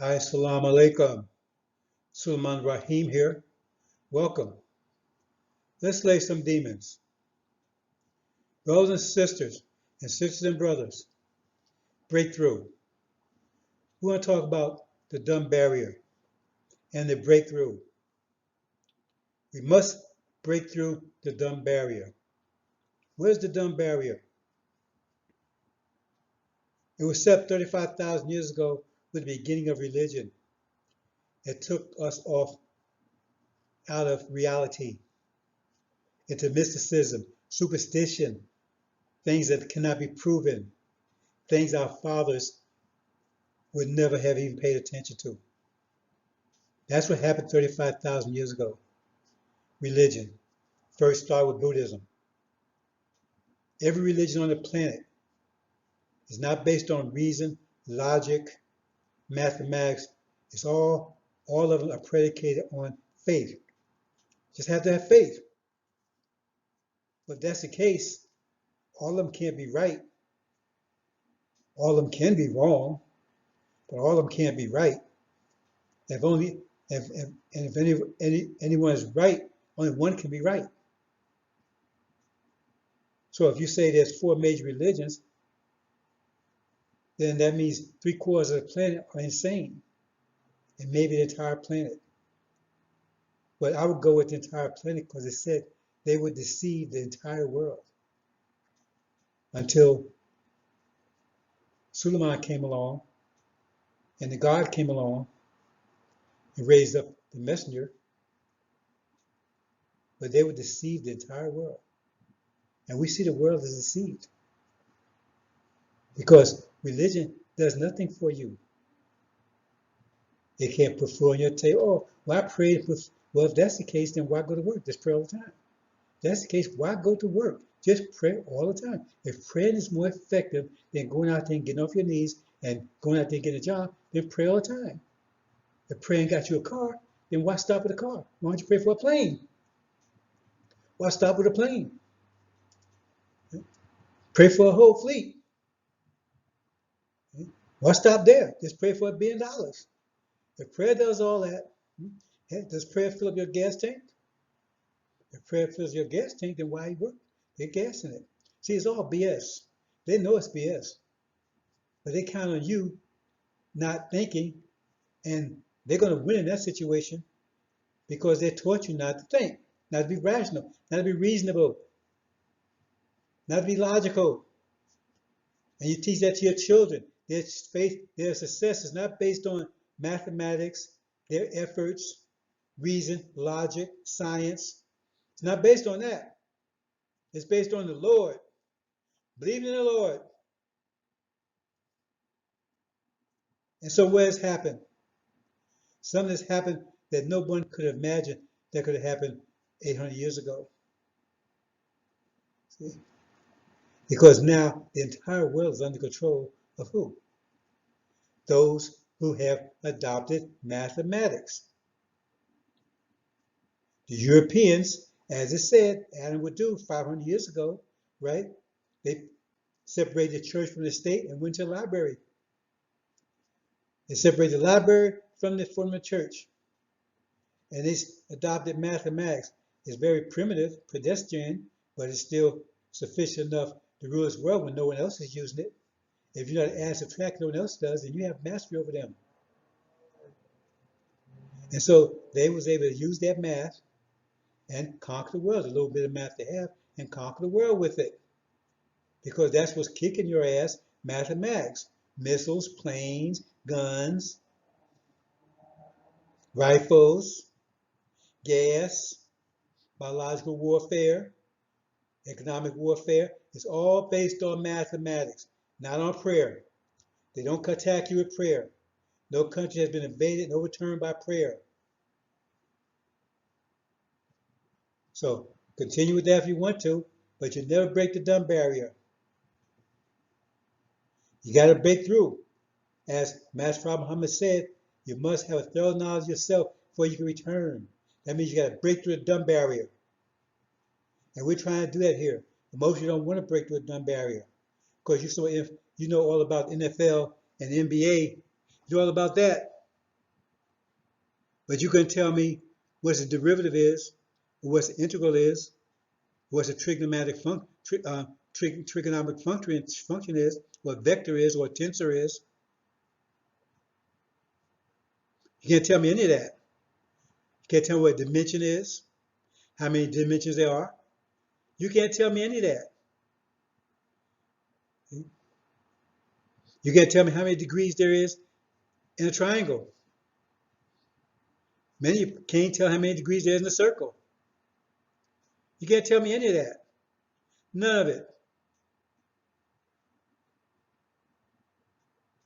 Assalamu alaikum. Sulman Rahim here. Welcome. Let's slay some demons. Brothers and sisters and brothers, breakthrough. We want to talk about the dumb barrier and the breakthrough. We must break through the dumb barrier. Where's the dumb barrier? It was set 35,000 years ago with the beginning of religion. It took us off out of reality into mysticism, superstition, things that cannot be proven, things our fathers would never have even paid attention to. That's what happened 35,000 years ago. Religion first started with Buddhism. Every religion on the planet is not based on reason, logic, mathematics. It's all of them are predicated on faith. Just have to have faith. But if that's the case, all of them can't be right. All of them can be wrong, but all of them can't be right. If anyone is right, only one can be right. So if you say there's four major religions, then that means 3/4 of the planet are insane, and maybe the entire planet. But I would go with the entire planet because it said they would deceive the entire world until Suleiman came along and the God came along and raised up the messenger, but they would deceive the entire world. And we see the world is deceived because religion does nothing for you. It can't put food on your table. Oh, well, I prayed. Well, if that's the case, then why go to work? Just pray all the time. If that's the case, why go to work? Just pray all the time. If praying is more effective than going out there and getting off your knees and going out there and getting a job, then pray all the time. If praying got you a car, then why stop at a car? Why don't you pray for a plane? Why stop with a plane? Pray for a whole fleet. Why stop there? Just pray for $1 billion. If prayer does all that, does prayer fill up your gas tank? If prayer fills your gas tank, then why work? Get gas in it. See, it's all BS. They know it's BS, but they count on you not thinking, and they're going to win in that situation because they taught you not to think, not to be rational, not to be reasonable, not to be logical. And you teach that to your children. Their faith, their success is not based on mathematics, their efforts, reason, logic, science. It's not based on that. It's based on the Lord. Believing in the Lord. And so what has happened? Something has happened that no one could have imagined that could have happened 800 years ago. See? Because now the entire world is under control of who? Those who have adopted mathematics. The Europeans, as it said, Adam would do 500 years ago, right? They separated the church from the state and went to the library. They separated the library from the church. And they adopted mathematics. It's very primitive, pedestrian, but it's still sufficient enough to rule this world when no one else is using it. If you know how to add subtract, no one else does, then you have mastery over them. And so they was able to use that math and conquer the world. A little bit of math they have, and conquer the world with it. Because that's what's kicking your ass, mathematics. Missiles, planes, guns, rifles, gas, biological warfare, economic warfare. It's all based on mathematics, not on prayer. They don't attack you with prayer. No country has been invaded and overturned by prayer. So continue with that if you want to, but you never break the dumb barrier. You got to break through. As Master Prophet Muhammad said, you must have a thorough knowledge of yourself before you can return. That means you got to break through the dumb barrier. And we're trying to do that here. But most of you don't want to break through the dumb barrier because you know all about NFL and NBA. You know all about that. But you couldn't tell me what the derivative is, or what the integral is, what the trigonometric function is, what vector is, what tensor is. You can't tell me any of that. You can't tell me what dimension is, how many dimensions there are. You can't tell me any of that. You can't tell me how many degrees there is in a triangle. Many can't tell how many degrees there is in a circle. You can't tell me any of that. None of it.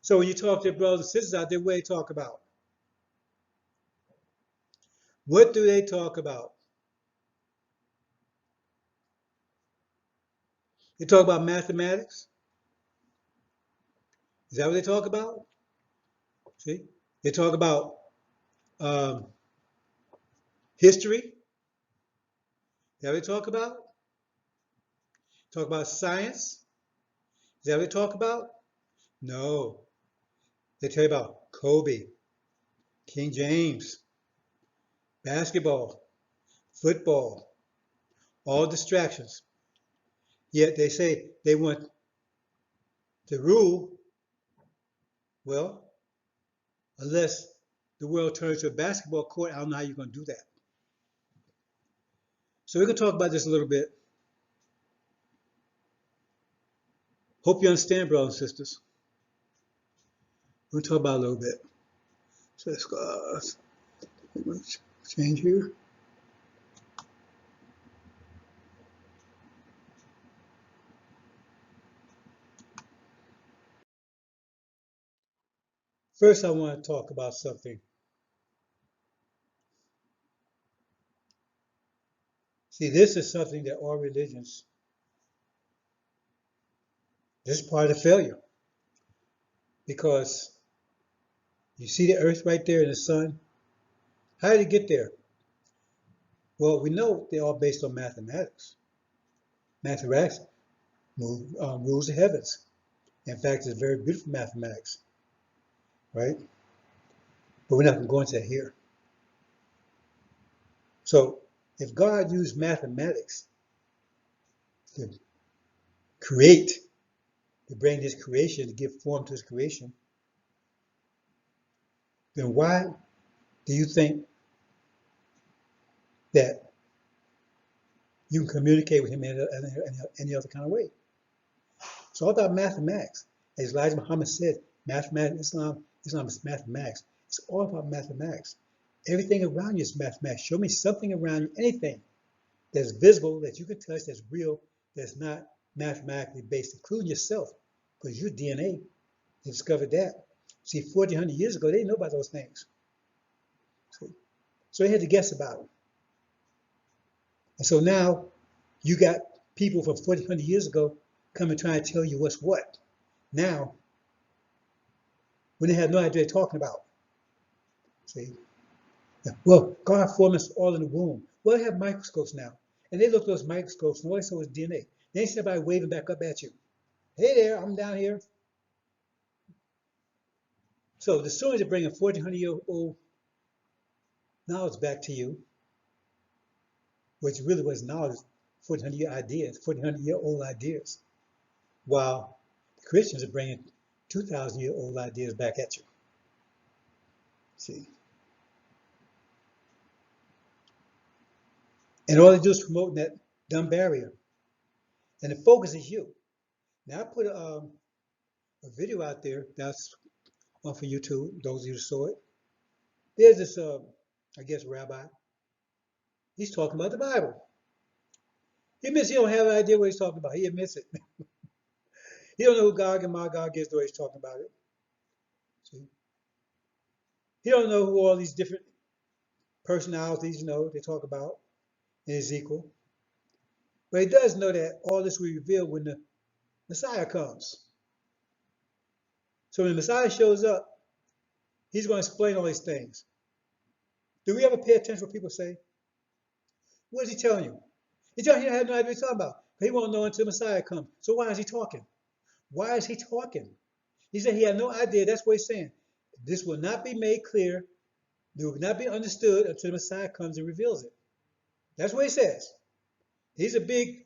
So when you talk to your brothers and sisters out there, what do they talk about? What do they talk about? They talk about mathematics. Is that what they talk about? See? They talk about um, history. Is that what they talk about? Talk about science. Is that what they talk about? No. They tell you about Kobe, King James, basketball, football, all distractions. Yet they say they want to rule, well, unless the world turns to a basketball court, I don't know how you're going to do that. So we're going to talk about this a little bit. Hope you understand, brothers and sisters. We're going to talk about it a little bit. So let's go. Change here. First, I want to talk about something. See, this is something that all religions, this is part of failure. Because you see the earth right there and the sun. How did it get there? Well, we know they're all based on mathematics. Mathematics rules the heavens. In fact, it's very beautiful mathematics, right? But we're not going to go into that here. So if God used mathematics to create, to bring this creation, to give form to his creation, then why do you think that you can communicate with him in any other kind of way? It's all about mathematics. As Elijah Muhammad said, mathematics, Islam is mathematics. It's all about mathematics. Everything around you is mathematics. Show me something around you, anything that's visible, that you can touch, that's real, that's not mathematically based, including yourself, because your DNA discovered that. See, 1,400 years ago, they didn't know about those things. So they had to guess about them. And so now you got people from 1,400 years ago come and try to tell you what's what. Now, when they have no idea what they're talking about. See? Well, God formed us all in the womb. Well, they have microscopes now. And they look at those microscopes and all they saw was DNA. They ain't somebody waving back up at you. Hey there, I'm down here. So the sooner they bring a 1,400-year-old knowledge back to you, which really was knowledge, 1,400-year ideas, 1,400-year-old ideas, while the Christians are bringing 2,000-year-old ideas back at you. See? And all they do is promoting that dumb barrier. And the focus is you. Now I put a video out there that's off of YouTube, those of you who saw it. There's this, I guess, rabbi. He's talking about the Bible. He admits he don't have an idea what he's talking about. He admits it. He don't know who Gog and Magog is, the way he's talking about it. See? He don't know who all these different personalities, they talk about in Ezekiel. But he does know that all this will be revealed when the Messiah comes. So when the Messiah shows up, he's going to explain all these things. Do we ever pay attention to what people say? What is he telling you? He's telling you he has no idea what he's talking about. But he won't know until the Messiah comes. So why is he talking? Why is he talking? He said he had no idea. That's what he's saying. This will not be made clear It will not be understood until the Messiah comes and reveals it. That's what he says. He's a big,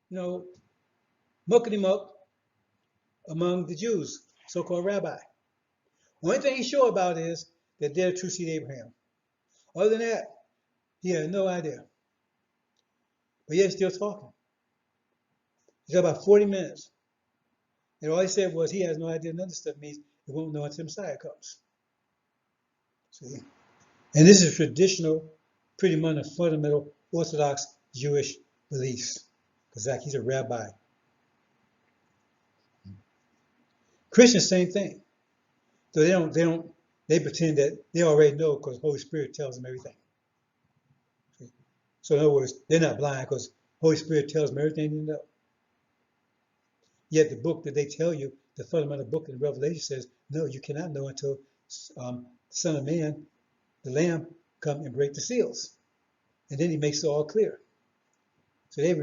you know, mucking him up among the Jews, so-called rabbi. One thing he's sure about is that they're true seed Abraham. Other than that, he had no idea. But yet he's still talking. He got about 40 minutes. And all he said was he has no idea none of this stuff means. He won't know until the Messiah comes. See? And this is traditional, pretty much a fundamental Orthodox Jewish beliefs. Because he's a rabbi. Christians, same thing. So they pretend that they already know because the Holy Spirit tells them everything. See? So in other words, they're not blind because the Holy Spirit tells them everything they know. Yet the book that they tell you, the fundamental book in Revelation says, no, you cannot know until the Son of Man, the Lamb, come and break the seals. And then he makes it all clear. So they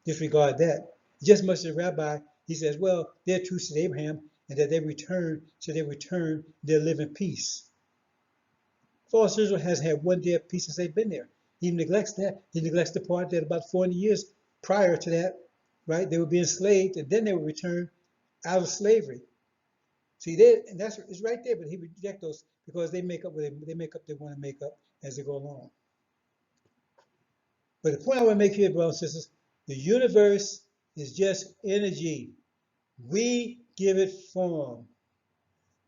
disregard that. Just much as a rabbi, he says, well, they're true to Abraham, and that they return, they'll live in peace. False Israel has had one day of peace since they've been there. He neglects that. He neglects the part that about 400 years prior to that, right, they would be enslaved, and then they would return out of slavery. See, and it's right there, but he rejects those because they make up what they want to make up as they go along. But the point I want to make here, brothers and sisters, the universe is just energy. We give it form.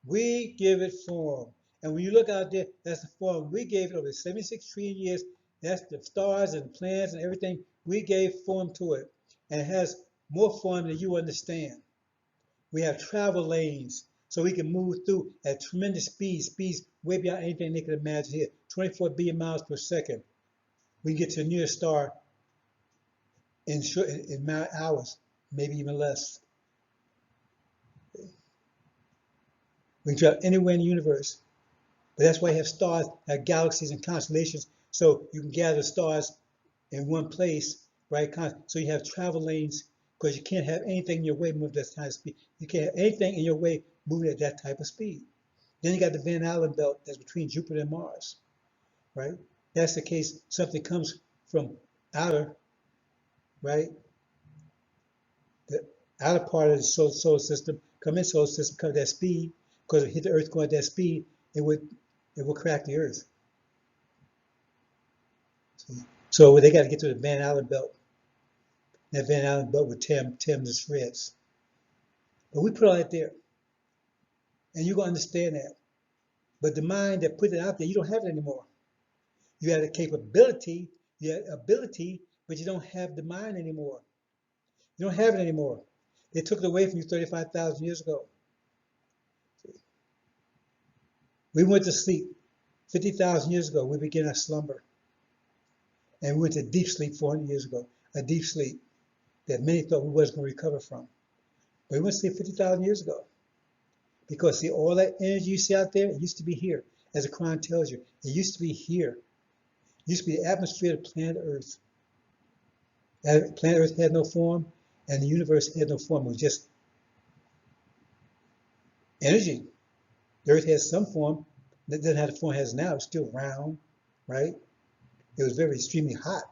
We give it form. And when you look out there, that's the form we gave it over 76 trillion years. That's the stars and planets and everything. We gave form to it. And it has more form than you understand. We have travel lanes, so we can move through at tremendous speeds way beyond anything they can imagine here. 24 billion miles per second. We get to a near star in hours, maybe even less. We can travel anywhere in the universe. But that's why you have stars, have galaxies and constellations, so you can gather stars in one place, right? So you have travel lanes, because you can't have anything in your way move at that type of speed. You can't have anything in your way moving at that type of speed. Then you got the Van Allen belt that's between Jupiter and Mars, right? That's the case. Something comes from outer, right? The outer part of the solar system, come in solar system, come at that speed, because if it hit the Earth going at that speed, it will crack the Earth. So they got to get to the Van Allen belt. That Van Allen belt would tear them to shreds. But we put all that there. And you're going to understand that. But the mind that put it out there, you don't have it anymore. You have the capability, you have ability, but you don't have the mind anymore. You don't have it anymore. They took it away from you 35,000 years ago. We went to sleep 50,000 years ago. We began our slumber. And we went to deep sleep 400 years ago. A deep sleep that many thought we wasn't going to recover from. But we went to sleep 50,000 years ago. Because see, all that energy you see out there, it used to be here. As the Quran tells you, it used to be here. It used to be the atmosphere of planet Earth. Planet Earth had no form, and the universe had no form. It was just energy. The Earth has some form. That doesn't have the form it has now. It's still round, right? It was very extremely hot.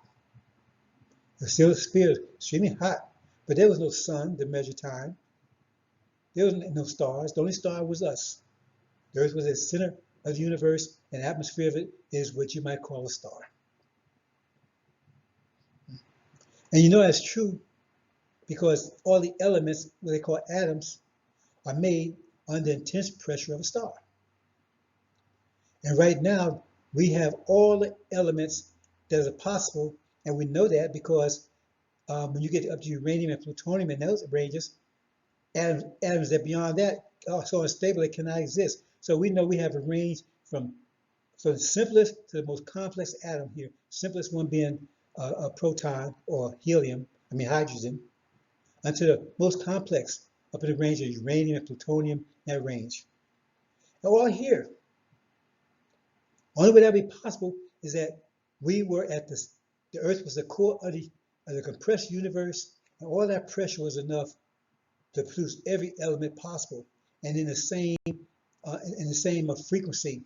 It was still a sphere, extremely hot. But there was no sun to measure time. There was no stars. The only star was us. The Earth was the center of the universe, and the atmosphere of it is what you might call a star. And you know that's true because all the elements, what they call atoms, are made under intense pressure of a star. And right now, we have all the elements that are possible, and we know that because when you get up to uranium and plutonium and those ranges, atoms that beyond that are so unstable they cannot exist. So we know we have a range from the simplest to the most complex atom here, simplest one being a proton or hydrogen, until the most complex up in the range of uranium and plutonium, that range. They're all here. Only way that would be possible is that we were at the Earth was the core of the compressed universe, and all that pressure was enough to produce every element possible. And in the same in the same frequency.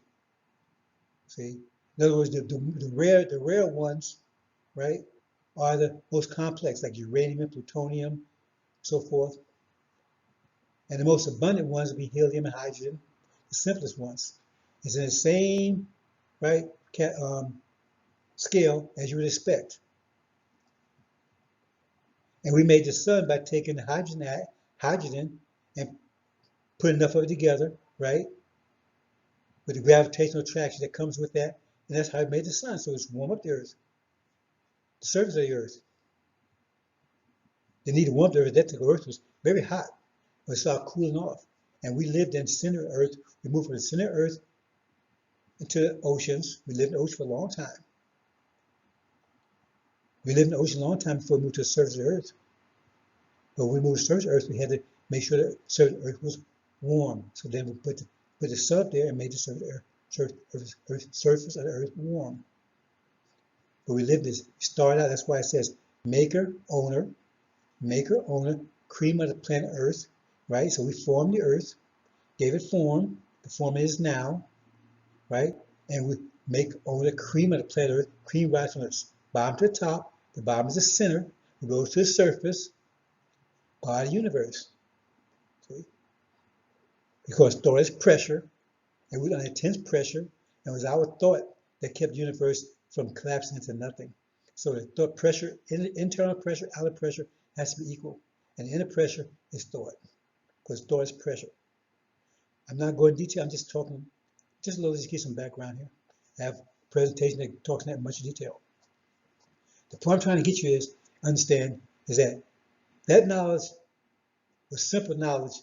See, in other words, the rare ones, right, are the most complex, like uranium and plutonium, so forth. And the most abundant ones would be helium and hydrogen, the simplest ones. It's in the same, right, scale as you would expect. And we made the sun by taking the hydrogen and putting enough of it together, right, with the gravitational attraction that comes with that. And that's how we made the sun. So it's warm up the earth, the surface of the earth. They needed warmth of the earth. The earth was very hot. It started cooling off. And we lived in center earth. We moved from the center earth into the oceans. We lived in the ocean for a long time. We lived in the ocean a long time before we moved to the surface of the earth. But when we moved to the surface of the earth, we had to make sure that the surface of the earth was warm. So then we put the sun there and made the surface of the earth warm. But we lived this, started out, that's why it says maker, owner, cream of the planet Earth, right? So we formed the earth, gave it form, the form it is now, right? And we make owner, cream of the planet Earth, cream rises from the bottom to the top, the bottom is the center, it goes to the surface, part of the universe. See? Because thought is pressure, and we're under intense pressure, and it was our thought that kept the universe from collapsing into nothing. So the thought pressure, internal pressure, outer pressure has to be equal. And the inner pressure is thought, because thought is pressure. I'm not going into detail, I'm just talking, just a little, just to get some background here. I have a presentation that talks in that much detail. The point I'm trying to get you is, understand, is that knowledge was simple knowledge,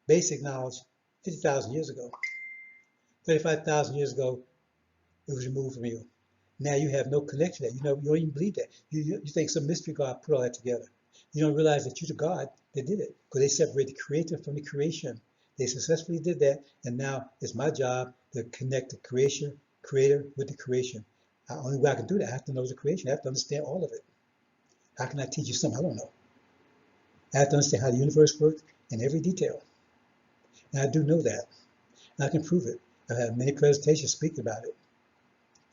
basic knowledge, 50,000 years ago. 35,000 years ago, it was removed from you. Now you have no connection to that. You don't even believe that. You think some mystery God put all that together. You don't realize that you're the God that did it, because they separated the creator from the creation. They successfully did that, and now it's my job to connect the creator with the creation. The only way I can do that, I have to know the creation. I have to understand all of it. How can I teach you something I don't know? I have to understand how the universe works in every detail. And I do know that. And I can prove it. I've had many presentations speaking about it.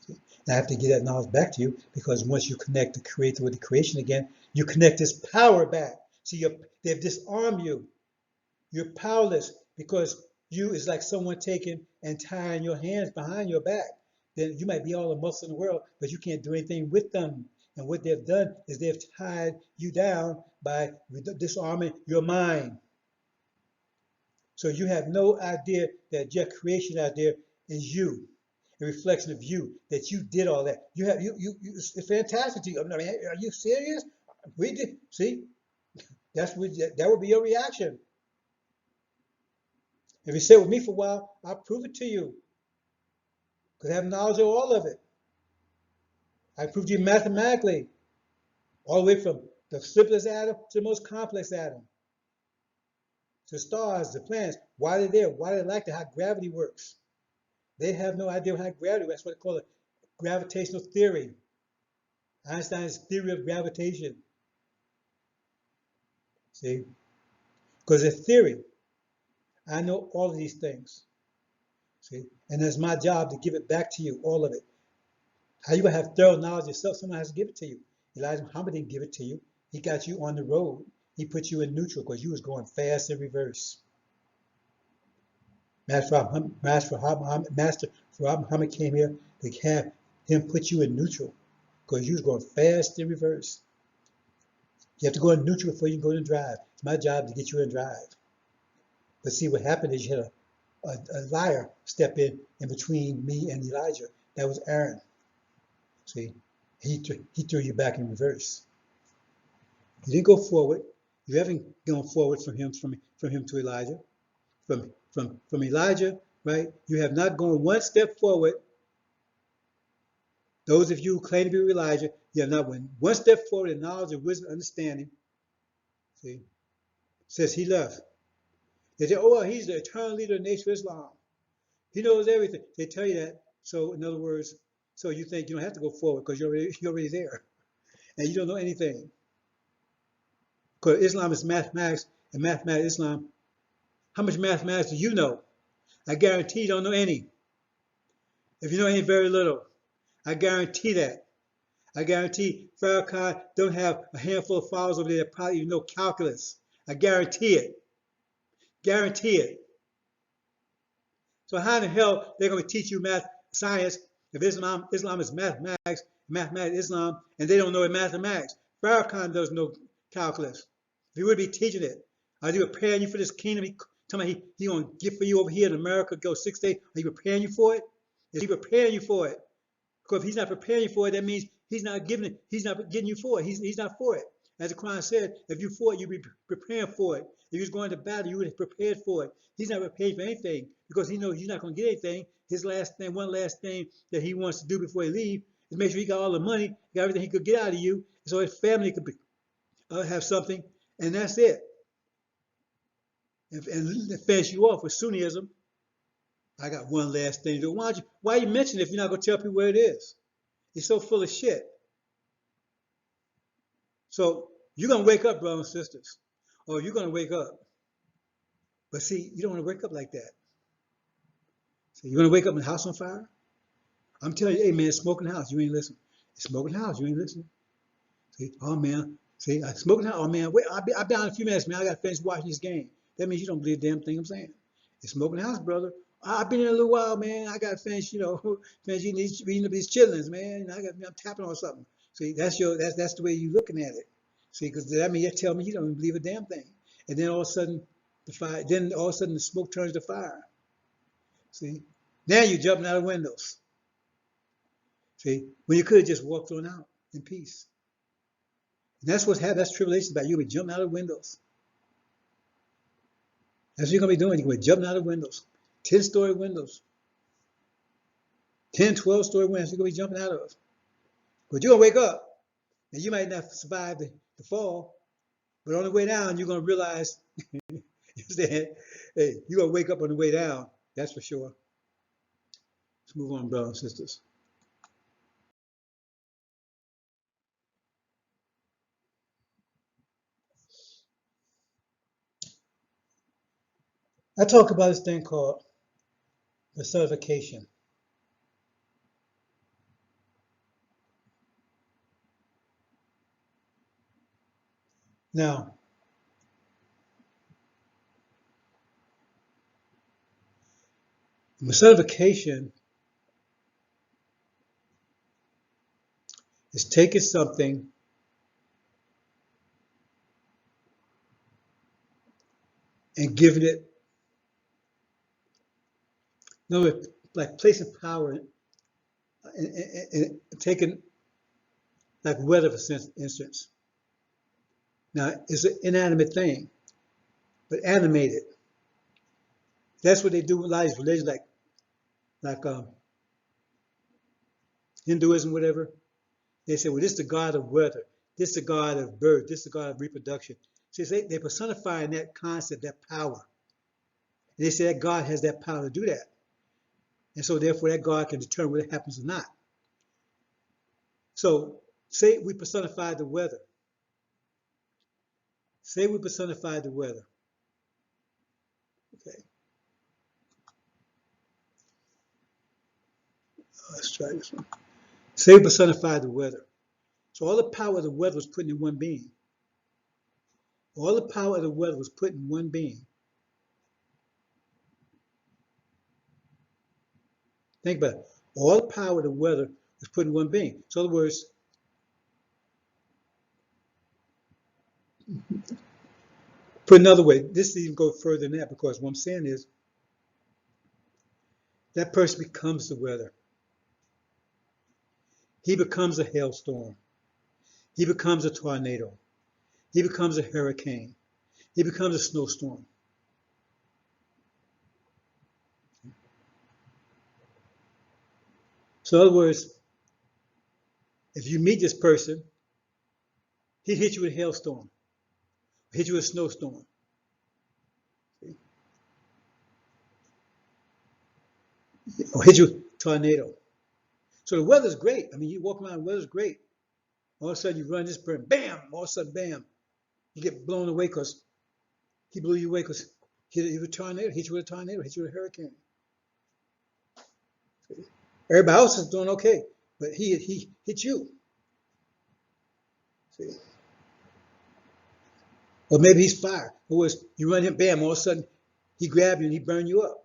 And I have to give that knowledge back to you, because once you connect the creator with the creation again, you connect this power back. See, they've disarmed you. You're powerless, because you is like someone taking and tying your hands behind your back. Then you might be all the muscle in the world, but you can't do anything with them. And what they've done is they've tied you down by disarming your mind. So you have no idea that your creation out there is you, a reflection of you, that you did all that. It's fantastic to you. I mean, are you serious? We did. See, that would be your reaction. If you stay with me for a while, I'll prove it to you, because I have knowledge of all of it. I proved to you mathematically, all the way from the simplest atom to the most complex atom, to stars, the planets, why they're there, why they like that, how gravity works. They have no idea how gravity works. That's what they call it, gravitational theory. Einstein's theory of gravitation. See? Because it's theory. I know all of these things. See? And it's my job to give it back to you, all of it. How you gonna have thorough knowledge yourself? Someone has to give it to you. Elijah Muhammad didn't give it to you. He got you on the road. He put you in neutral because you was going fast in reverse. Master Muhammad came here to have him put you in neutral, because you was going fast in reverse. You have to go in neutral before you can go in drive. It's my job to get you in drive. But see, what happened is you had a liar step in between me and Elijah. That was Aaron. See, he threw you back in reverse. You didn't go forward. You haven't gone forward from him to Elijah. From Elijah, right? You have not gone one step forward. Those of you who claim to be Elijah, you have not went one step forward in knowledge and wisdom, understanding. See, says he left. They say, oh, well, he's the eternal leader of the Nation of Islam. He knows everything. They tell you that. So, in other words, so you think you don't have to go forward because you're already there, and you don't know anything. Because Islam is mathematics, and mathematics Islam. How much mathematics do you know? I guarantee you don't know any. If you know any, very little. I guarantee that. I guarantee Farrakhan don't have a handful of files over there that probably even know calculus. I guarantee it. Guarantee it. So how in the hell they're going to teach you math, science, if Islam is mathematics, Islam, and they don't know mathematics? Farrakhan doesn't know calculus. If he would be teaching it, are you preparing you for this kingdom? Tell me he going to get for you over here in America, go 6 days. Are you preparing you for it? Is he preparing you for it? Because if he's not preparing you for it, that means he's not giving it. He's not getting you for it. He's not for it. As the Quran said, if you for it, you'd be preparing for it. If he was going to battle, you would have prepared for it. He's not prepared for anything because he knows he's not going to get anything. His last thing, one last thing that he wants to do before he leaves is make sure he got all the money, got everything he could get out of you, so his family could have something, and that's it. And finish you off with Sunnism. I got one last thing to do. Why you mention it if you're not going to tell people where it is? It's so full of shit. So you're going to wake up, brothers and sisters. Oh, you're going to wake up. But see, you don't want to wake up like that. So you're going to wake up in the house on fire? I'm telling you, hey, man, smoking house. You ain't listening. It's smoking house. You ain't listening. See, oh, man. See, I smoking house. Oh, man, wait, I'll be down in a few minutes, man. I got to finish watching this game. That means you don't believe the damn thing I'm saying. It's smoking house, brother. I've been in a little while, man. I got to finish, finish eating these chitlins, man. I'm tapping on something. See, that's the way you're looking at it. See, because that means you tell me you don't even believe a damn thing. And then all of a sudden, the smoke turns to fire. See, now you're jumping out of windows. See, when you could have just walked on out in peace. And that's what's happening. That's tribulation about. You'll be jumping out of windows. That's what you're going to be doing. You're going to be jumping out of windows. 10-story windows. 10, 12-story windows you're going to be jumping out of. But you're going to wake up. And you might not survive the fall. But on the way down, you're going to realize, hey, you're going to wake up on the way down. That's for sure. Let's move on, brothers and sisters. I talk about this thing called personification. Now, personification is taking something and giving it, like placing power and taking, like weather, for instance. Now, it's an inanimate thing, but animated. That's what they do with a lot of these religions, like Hinduism, whatever. They say, well, this is the god of weather. This is the god of birth. This is the god of reproduction. See, they personify in that concept, that power. And they say that God has that power to do that. And so therefore that God can determine whether it happens or not. So say we personified the weather. Say we personified the weather. Okay. Let's try this one. Say we personified the weather. So all the power of the weather was put in one being. All the power of the weather was put in one being. Think about it. All the power of the weather was put in one being. So in other words, put another way, this even go further than that, because what I'm saying is that person becomes the weather. He becomes a hailstorm. He becomes a tornado. He becomes a hurricane. He becomes a snowstorm. So in other words, if you meet this person, he'd hit you with a hailstorm, hit you with a snowstorm. See? Or hit you with a tornado. So the weather's great. I mean, you walk around, the weather's great. All of a sudden you run this person, bam, all of a sudden, bam, you get he blew you away because he hit you with a tornado, hit you with a tornado, hit you with a hurricane. Everybody else is doing okay, but he hit you. See? Or maybe he's fire. Or was you run him, bam, all of a sudden he grab you and he burn you up.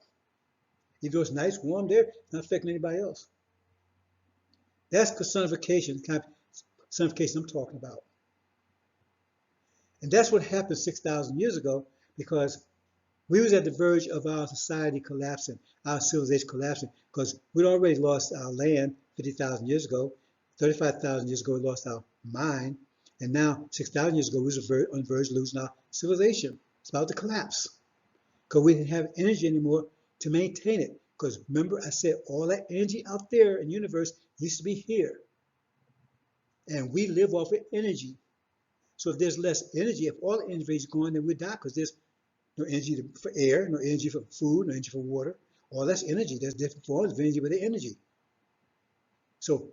Even though it's nice, warm there, not affecting anybody else. That's personification, the kind of personification I'm talking about. And that's what happened 6,000 years ago, because we was at the verge of our society collapsing, our civilization collapsing, because we'd already lost our land 50,000 years ago. 35,000 years ago, we lost our mind. And now, 6,000 years ago, we was on the verge of losing our civilization. It's about to collapse, because we didn't have energy anymore to maintain it. Because remember, I said all that energy out there in the universe used to be here. And we live off of energy. So if there's less energy, if all the energy is gone, then we die, because there's no energy for air, no energy for food, no energy for water. All that's energy. There's different forms of energy, but they're energy. So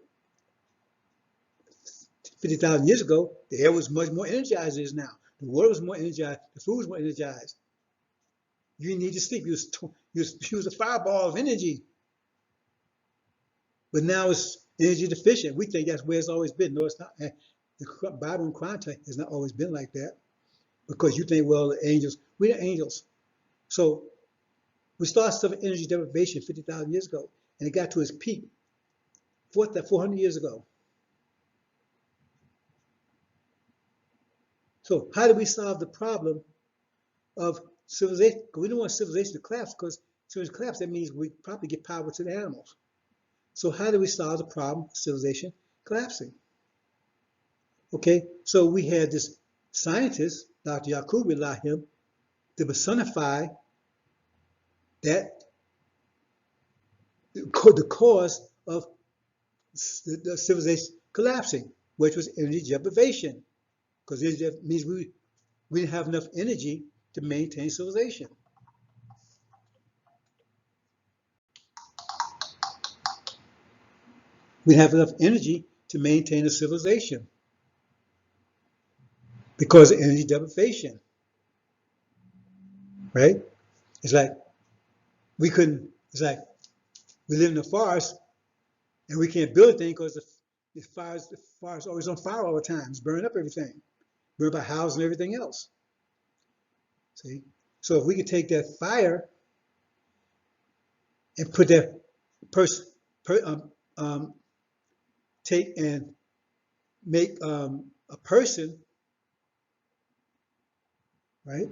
50,000 years ago, the air was much more energized than it is now. The water was more energized. The food was more energized. You didn't need to sleep. You was a fireball of energy. But now it's energy deficient. We think that's where it's always been. No, it's not. The Bible and Quran has not always been like that. Because you think, well, the angels, we're angels. So we started suffering energy deprivation 50,000 years ago, and it got to its peak 400 years ago. So how do we solve the problem of civilization? Because we don't want civilization to collapse, because civilization collapse, that means we probably get power to the animals. So how do we solve the problem of civilization collapsing? Okay, so we had this scientist, Dr. Yaqub, we allow him to personify that the cause of the civilization collapsing, which was energy deprivation, because it means we didn't have enough energy to maintain civilization. We didn't have enough energy to maintain a civilization because of energy deprivation, right? It's like we couldn't. It's like we live in the forest and we can't build anything because the forest is always on fire all the time. It's burning up everything, burn up our house and everything else. See, so if we could take that fire and put that take and make a person, right,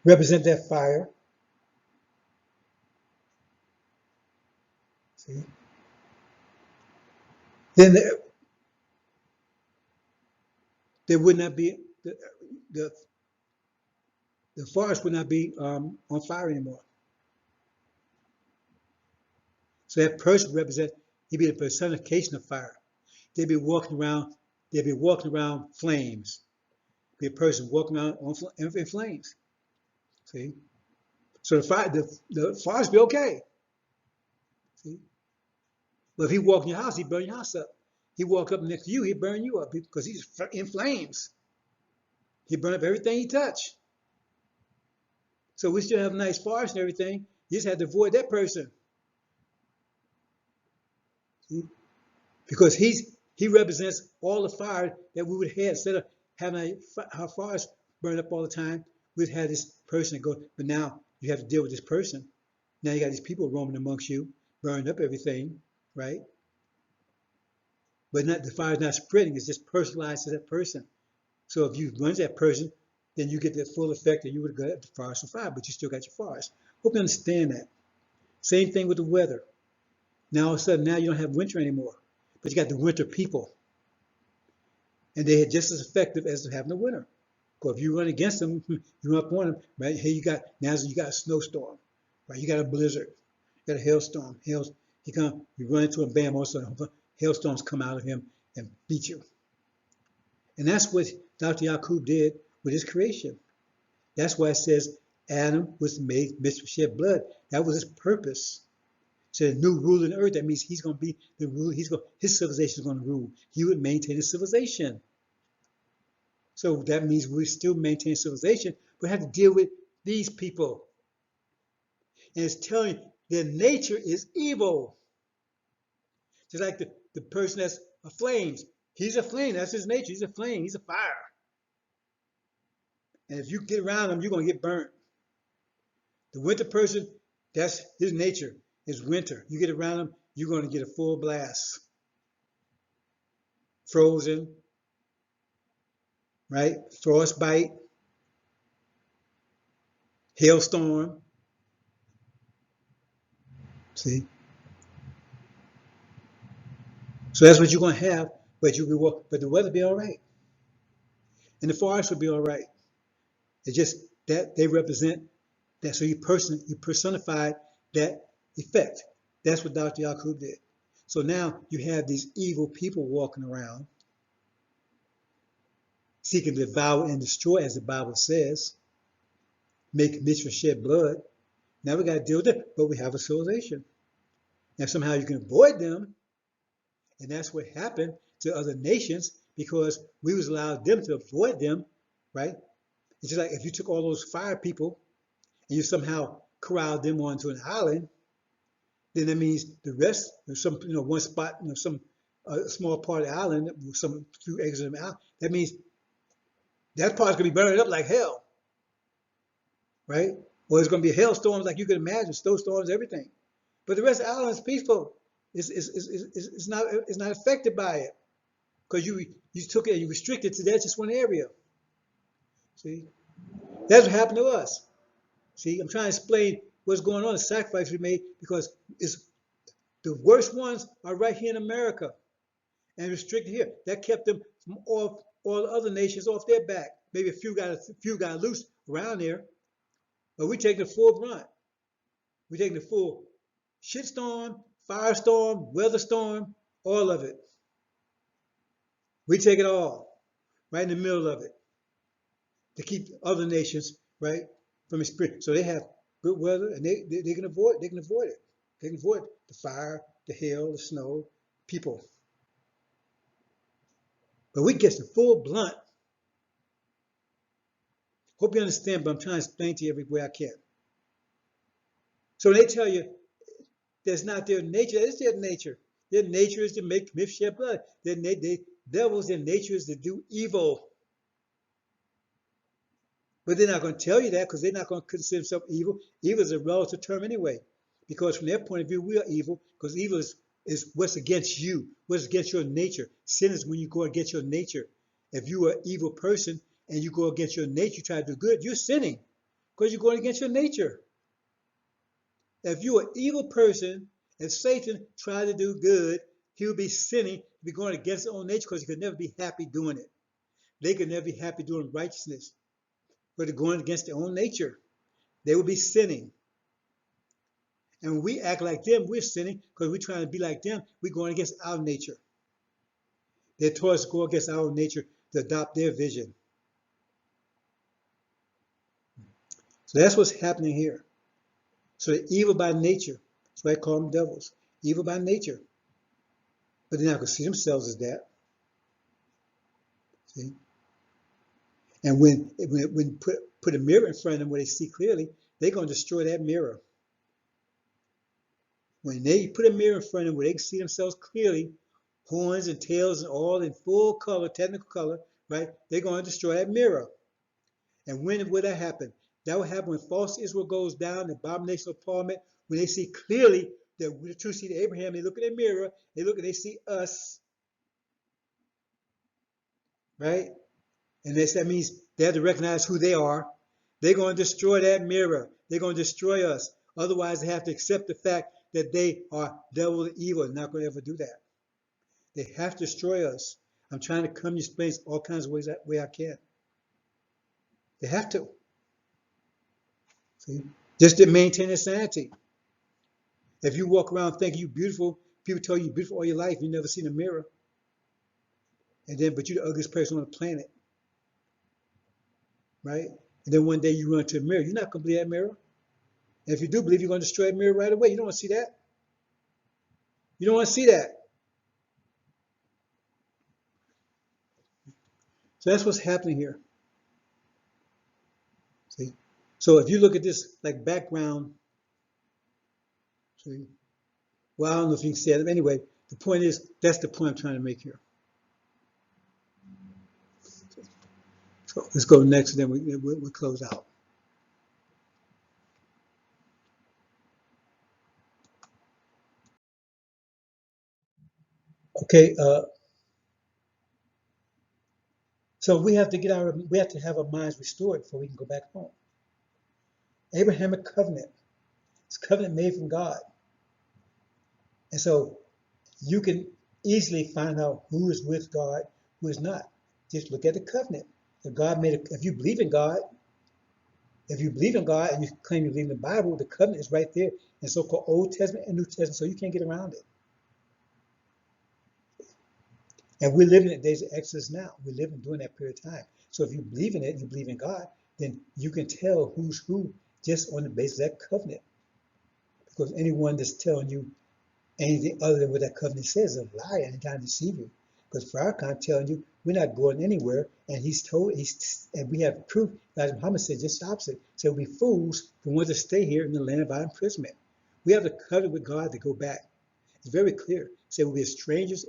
represent that fire. See, then there would not be the forest would not be on fire anymore. So that person represents, he'd be the personification of fire. They'd be walking around flames. Be a person walking around in flames. See? So the forest be okay. See? But if he walk in your house, he burn your house up. He walk up next to you, he burn you up because he's in flames. He burn up everything he touch. So we still have a nice forest and everything. You just have to avoid that person. See? Because he represents all the fire that we would have had. Instead of having our forest burned up all the time, we'd have this person go, but now you have to deal with this person. Now you got these people roaming amongst you, burning up everything, right? But the fire's not spreading, it's just personalized to that person. So if you run that person, then you get the full effect that you would have got the forest on fire, but you still got your forest. Hope you understand that. Same thing with the weather. Now all of a sudden, now you don't have winter anymore, but you got the winter people. And they're just as effective as having the winter. Because if you run against them, you run up on them, right? Here you got a snowstorm, right? You got a blizzard, you got a hailstorm. You run into him, bam, all of a sudden, hailstorms come out of him and beat you. And that's what Dr. Yaqub did with his creation. That's why it says Adam was made to shed blood. That was his purpose. So a new ruler in the earth, that means he's going to be the ruler. His civilization is going to rule. He would maintain his civilization. So that means we still maintain civilization, but have to deal with these people. And it's telling Their nature is evil. Just like the person that's a flames. He's a flame. That's his nature. He's a flame. He's a fire. And if you get around him, you're going to get burnt. The winter person, that's his nature, is winter. You get around him, you're going to get a full blast. Frozen, right? Frostbite, hailstorm. See? So that's what you're going to have, but the weather will be all right. And the forest will be all right. It's just that they represent that. So you personified that effect. That's what Dr. Yakub did. So now you have these evil people walking around seeking to devour and destroy, as the Bible says, make mischief, shed blood. Now we got to deal with it, but we have a civilization. Now somehow you can avoid them, and that's what happened to other nations because we was allowed them to avoid them, right? It's just like if you took all those fire people and you somehow corralled them onto an island, then that means the rest, some one spot, some small part of the island, some few acres of the island, that means that part's gonna be burned up like hell, right? Or it's gonna be hailstorms like you could imagine, snowstorms, everything. But the rest of the island is peaceful. It's not affected by it because you took it, you restricted to that just one area. See, that's what happened to us. See, I'm trying to explain what's going on, the sacrifice we made, because it's the worst ones are right here in America and restricted here. That kept them from all the other nations off their back. Maybe a few got loose around there, but we take the full brunt. We take the full shitstorm, firestorm, weather storm, all of it. We take it all, right in the middle of it, to keep other nations, right, from experience. So they have good weather, and they can avoid it. They can avoid the fire, the hail, the snow, people. But we get the full blunt. Hope you understand, but I'm trying to explain to you every way I can. So they tell you that's not their nature. That is their nature. Their nature is to make mischief, shed blood. Devils, their nature is to do evil. But they're not going to tell you that because they're not going to consider themselves evil. Evil is a relative term anyway. Because from their point of view, we are evil. Because evil is what's against you, what's against your nature. Sin is when you go against your nature. If you are an evil person and you go against your nature, you try to do good, you're sinning because you're going against your nature. If you're an evil person, if Satan tried to do good, he would be sinning, he'd be going against his own nature because he could never be happy doing it. They could never be happy doing righteousness, but they're going against their own nature. They would be sinning. And when we act like them, we're sinning because we're trying to be like them. We're going against our nature. They're taught us to go against our nature to adopt their vision. So that's what's happening here. So they're evil by nature. That's why I call them devils. Evil by nature. But they're not going to see themselves as that. See? And when put a mirror in front of them where they see clearly, they're going to destroy that mirror. When they put a mirror in front of them where they can see themselves clearly, horns and tails and all in full color, technical color, right? They're going to destroy that mirror. And when will that happen? That will happen when false Israel goes down, the abomination of Parliament, when they see clearly that the true seed of Abraham, they look in the mirror, they see us, right? And that means they have to recognize who they are. They're going to destroy that mirror. They're going to destroy us. Otherwise, they have to accept the fact that they are devil and evil. They're not going to ever do that. They have to destroy us. I'm trying to come to explain all kinds of ways that way I can. They have to. See? Just to maintain their sanity. If you walk around thinking you're beautiful, people tell you you're beautiful all your life, you never seen a mirror. But you're the ugliest person on the planet. Right? And then one day you run into a mirror. You're not going to believe that mirror. And if you do believe, you're going to destroy that mirror right away. You don't want to see that. You don't want to see that. So that's what's happening here. See? So if you look at this like background, See? Well, I don't know if you can say it. Anyway, the point is, that's the point I'm trying to make here. So let's go next, and then we'll close out. Okay, so we have to have our minds restored before we can go back home. Abrahamic covenant. It's a covenant made from God. And so you can easily find out who is with God, who is not. Just look at the covenant. If you believe in God, and you claim you believe in the Bible, the covenant is right there in so-called Old Testament and New Testament, so you can't get around it. And we're living in the days of Exodus now. We're living during that period of time. So if you believe in it, you believe in God, then you can tell who's who just on the basis of that covenant. Because anyone that's telling you anything other than what that covenant says is a lie and trying to deceive you. Because Farrakhan telling you we're not going anywhere, and and we have proof. Elijah Muhammad said just the opposite. So we fools who want to stay here in the land of our imprisonment. We have the covenant with God to go back. It's very clear. Say we'll be strangers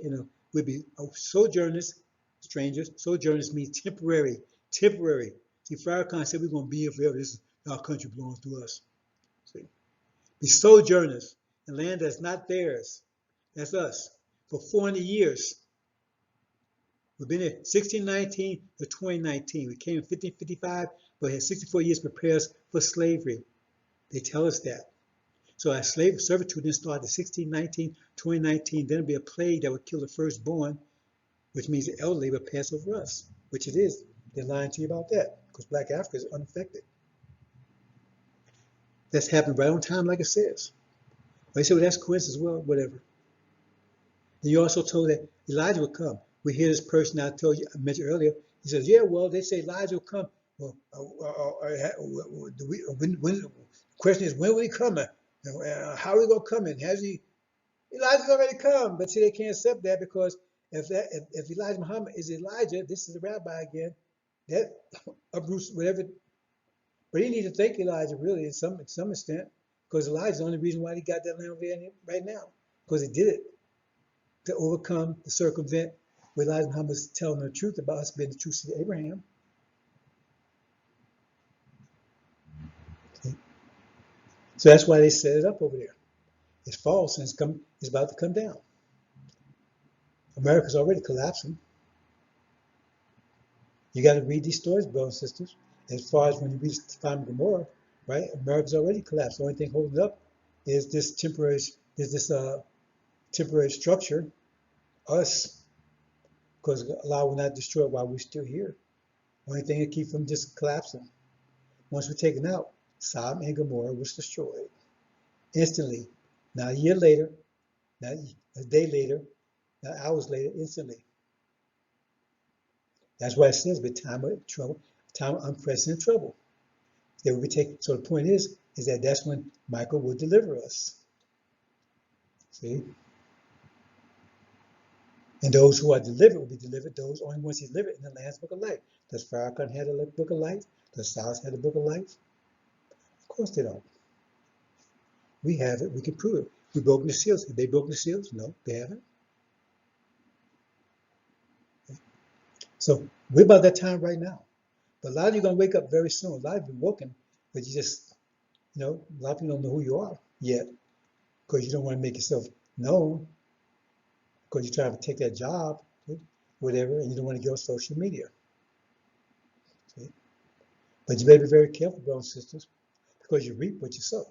we'll be sojourners. Strangers. Sojourners means temporary. Temporary. See, Farrakhan said we're going to be here forever. This is our country belongs to us. See, be sojourners. The land that's not theirs. That's us. For 400 years. We've been here 1619 to 2019. We came in 1555, but had 64 years to prepare us for slavery. They tell us that. So our slave servitude then started in 1619, 2019. Then it'll be a plague that would kill the firstborn, which means the elderly would pass over us, which it is. They're lying to you about that because Black Africa is unaffected. That's happened right on time, like it says. They say, well, that's coincidence. Well, whatever. And you also told that Elijah would come. We hear this person I mentioned earlier. He says, yeah, well, they say Elijah will come. Well, the question is, when will he come? How are we going to come in? Elijah's already come. But see, they can't accept that because if Elijah Muhammad is Elijah, this is the rabbi again, that uproots whatever. But he needs to thank Elijah really to some extent because Elijah's the only reason why he got that land over there right now because he did it to overcome, to circumvent what Elijah Muhammad was telling the truth about us being the true seed of Abraham. Okay. So that's why they set it up over there. It's false and it's about to come down. America's already collapsing. You got to read these stories, brothers and sisters. As far as when you read Sodom and Gomorrah, right? America's already collapsed. The only thing holding it up is this temporary structure, us, because Allah will not destroy it while we're still here. Only thing to keep from just collapsing. Once we're taken out, Sodom and Gomorrah was destroyed instantly. Not a year later, not a day later, not hours later, instantly. That's why it says with time of trouble, time of unprecedented trouble. They will be taken. So the point is that that's when Michael will deliver us. See? And those who are delivered will be delivered, those only ones he's delivered in the Lamb's Book of Life. Does Farrakhan have the Book of Life? Does Styles have the Book of Life? Of course they don't. We have it. We can prove it. We broke the seals. Have they broken the seals? No, they haven't. So we're about that time right now. But a lot of you are going to wake up very soon. A lot of you have been woken, but you just, a lot of people don't know who you are yet because you don't want to make yourself known because you're trying to take that job, whatever, and you don't want to get on social media. See? But you better be very careful, brothers and sisters, because you reap what you sow.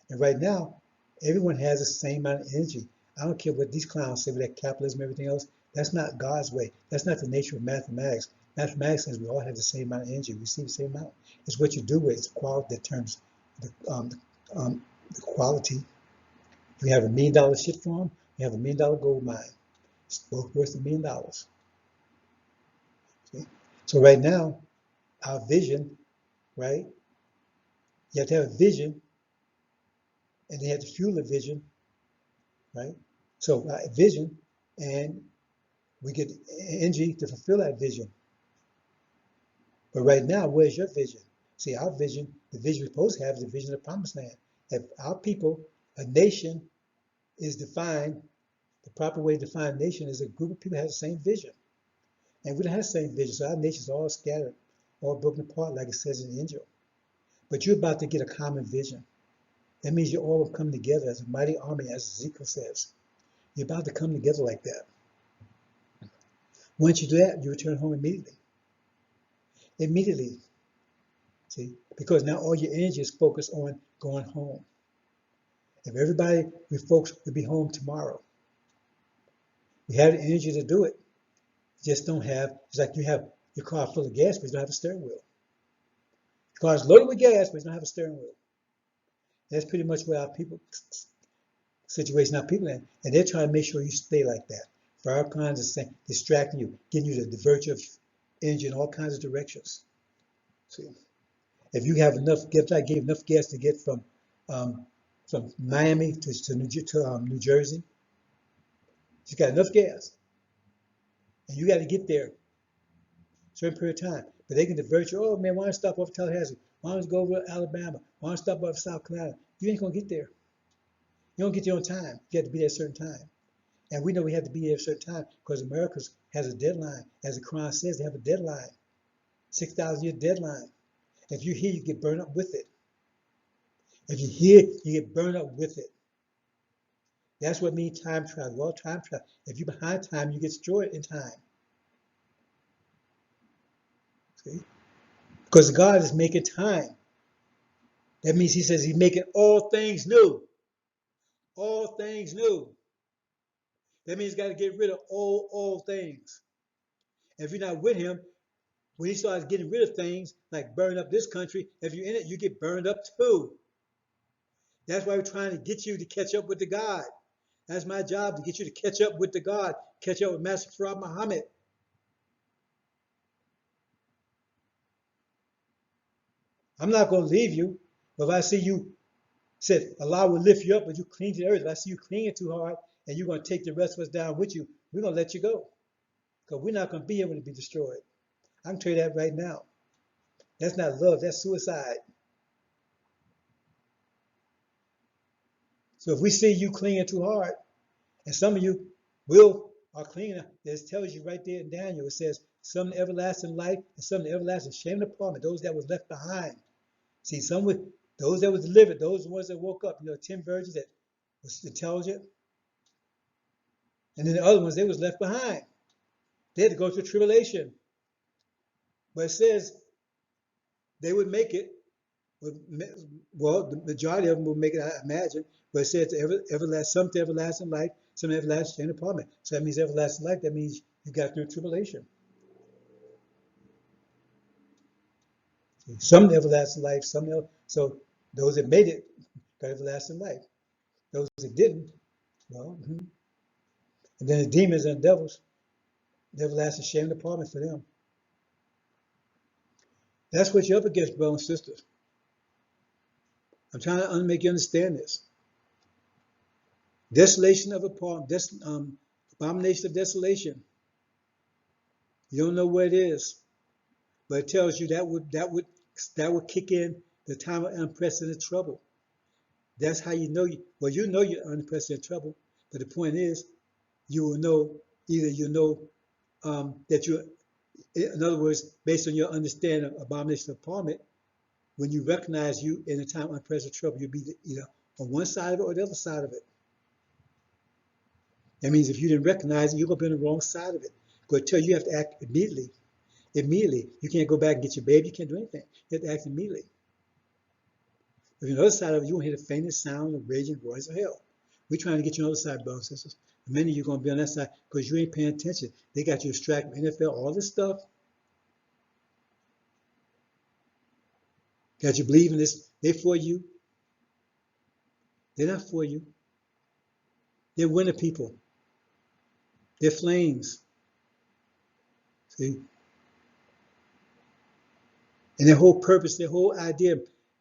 And right now, everyone has the same amount of energy. I don't care what these clowns say with that capitalism and everything else. That's not God's way. That's not the nature of mathematics. Mathematics says we all have the same amount of energy. We receive the same amount. It's what you do with it. It's quality that determines the quality. If you have $1 million shit farm, you have $1 million gold mine. It's both worth $1 million. See? So right now, our vision, right? You have to have a vision, and they have to fuel the vision, right? So vision, and we get energy to fulfill that vision. But right now, where's your vision? See, our vision, the vision we're supposed to have is the vision of the promised land. If our people, a nation is defined, the proper way to define a nation is a group of people that have the same vision. And we don't have the same vision, so our nation's all scattered, all broken apart, like it says in Israel. But you're about to get a common vision. That means you all will come together as a mighty army, as Ezekiel says. You're about to come together like that. Once you do that, you return home immediately. Immediately. See? Because now all your energy is focused on going home. If everybody, we folks would be home tomorrow. You have the energy to do it. You just don't have, it's like you have your car full of gas, but you don't have a steering wheel. Your car's loaded with gas, but you don't have a steering wheel. That's pretty much where our people, situation our people in. And they're trying to make sure you stay like that. For all kinds of things, distracting you, getting you to divert your energy in all kinds of directions. See? If you have enough, if I gave enough gas to get from Miami to New Jersey, you got enough gas, and you got to get there a certain period of time. But they can divert you. Oh man, why don't you stop off Tallahassee? Why don't you go over to Alabama? Why don't you stop off South Carolina? You ain't gonna get there. You don't get there on time. You have to be there at a certain time. And we know we have to be there at a certain time because America has a deadline. As the Quran says, they have a deadline, 6,000 year deadline. If you're here, you get burned up with it. If you're here, you get burned up with it. That's what means time travel. Well, time travel. If you're behind time, you get destroyed in time. See? Because God is making time. That means he says he's making all things new. All things new. That means he's got to get rid of all things. And if you're not with him, when he starts getting rid of things, like burning up this country, if you're in it, you get burned up too. That's why we're trying to get you to catch up with the God. That's my job, to get you to catch up with the God, catch up with Master Farad Muhammad. I'm not going to leave you. But if I see you, said Allah will lift you up, but you cling to the earth. If I see you clinging too hard and you're going to take the rest of us down with you, we're going to let you go. Because we're not going to be able to be destroyed. I can tell you that right now. That's not love, that's suicide. So if we see you clinging too hard, and some of you are clinging, it tells you right there in Daniel, it says, some in everlasting life and some in everlasting shame and apartment, those that was left behind. See, some with those that was delivered, those ones that woke up, 10 virgins that was intelligent. And then the other ones, they was left behind. They had to go through tribulation. But it says they would make it. Well, the majority of them will make it, I imagine. But it says some to everlasting life, some to everlasting shame and apartment. So that means everlasting life. That means you got through tribulation. Some everlasting life, so those that made it got everlasting life. Those that didn't, well, and then the demons and the devils, the everlasting shame and apartment for them. That's what you're up against, brothers and sisters. I'm trying to make you understand this. Desolation of apartment, abomination of desolation. You don't know where it is, but it tells you that would kick in the time of unprecedented trouble. That's how you know you know you're unprecedented trouble. But the point is, you will know that you're, in other words, based on your understanding of abomination of apartment, when you recognize you in a time of unprecedented trouble, you'll be either on one side of it or the other side of it. That means if you didn't recognize it, you're going to be on the wrong side of it. Because tell you have to act immediately. Immediately. You can't go back and get your baby. You can't do anything. You have to act immediately. If you're on the other side of it, you won't hear the faintest sound of raging roars of hell. We're trying to get you on the other side, brothers and sisters. Many of you are going to be on that side because you ain't paying attention. They got you distracted with NFL, all this stuff. Got you believing this. They're for you. They're not for you. They're winter people. They're flames. See? And their whole purpose, their whole idea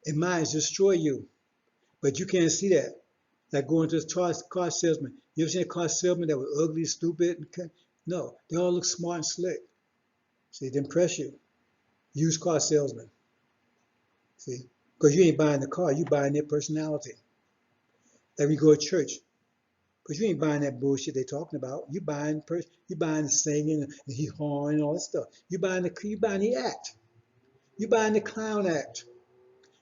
in mind is to destroy you. But you can't see that. Like going to a car salesman. You ever seen a car salesman that was ugly, stupid? No, they all look smart and slick. See, to impress you. Used car salesman. See? Because you ain't buying the car, you buying their personality. Like we go to church, because you ain't buying that bullshit they talking about. You buying the singing and he horn and all that stuff. You buying the act. You buying the clown act.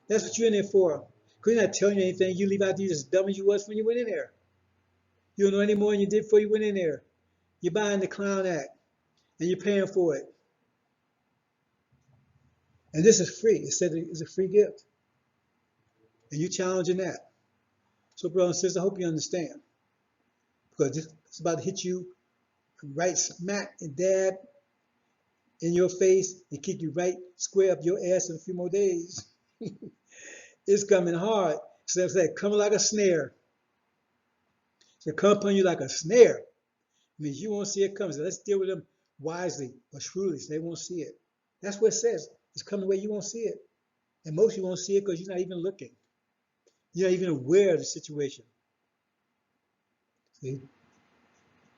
That's what you're in there for. Because you're not telling you anything. You leave out there as dumb as you was when you went in there. You don't know any more than you did before you went in there. You're buying the clown act and you're paying for it. And this is free. It said it's a free gift. And you challenging that. So, brother and sister, I hope you understand. Because it's about to hit you right smack and dab in your face and kick you right square up your ass in a few more days. It's coming hard. So it's like coming like a snare. So it come upon you like a snare. It means you won't see it coming. So let's deal with them wisely or shrewdly so they won't see it. That's what it says. It's coming the way you won't see it. And most of you won't see it because you're not even looking. You're not even aware of the situation. See?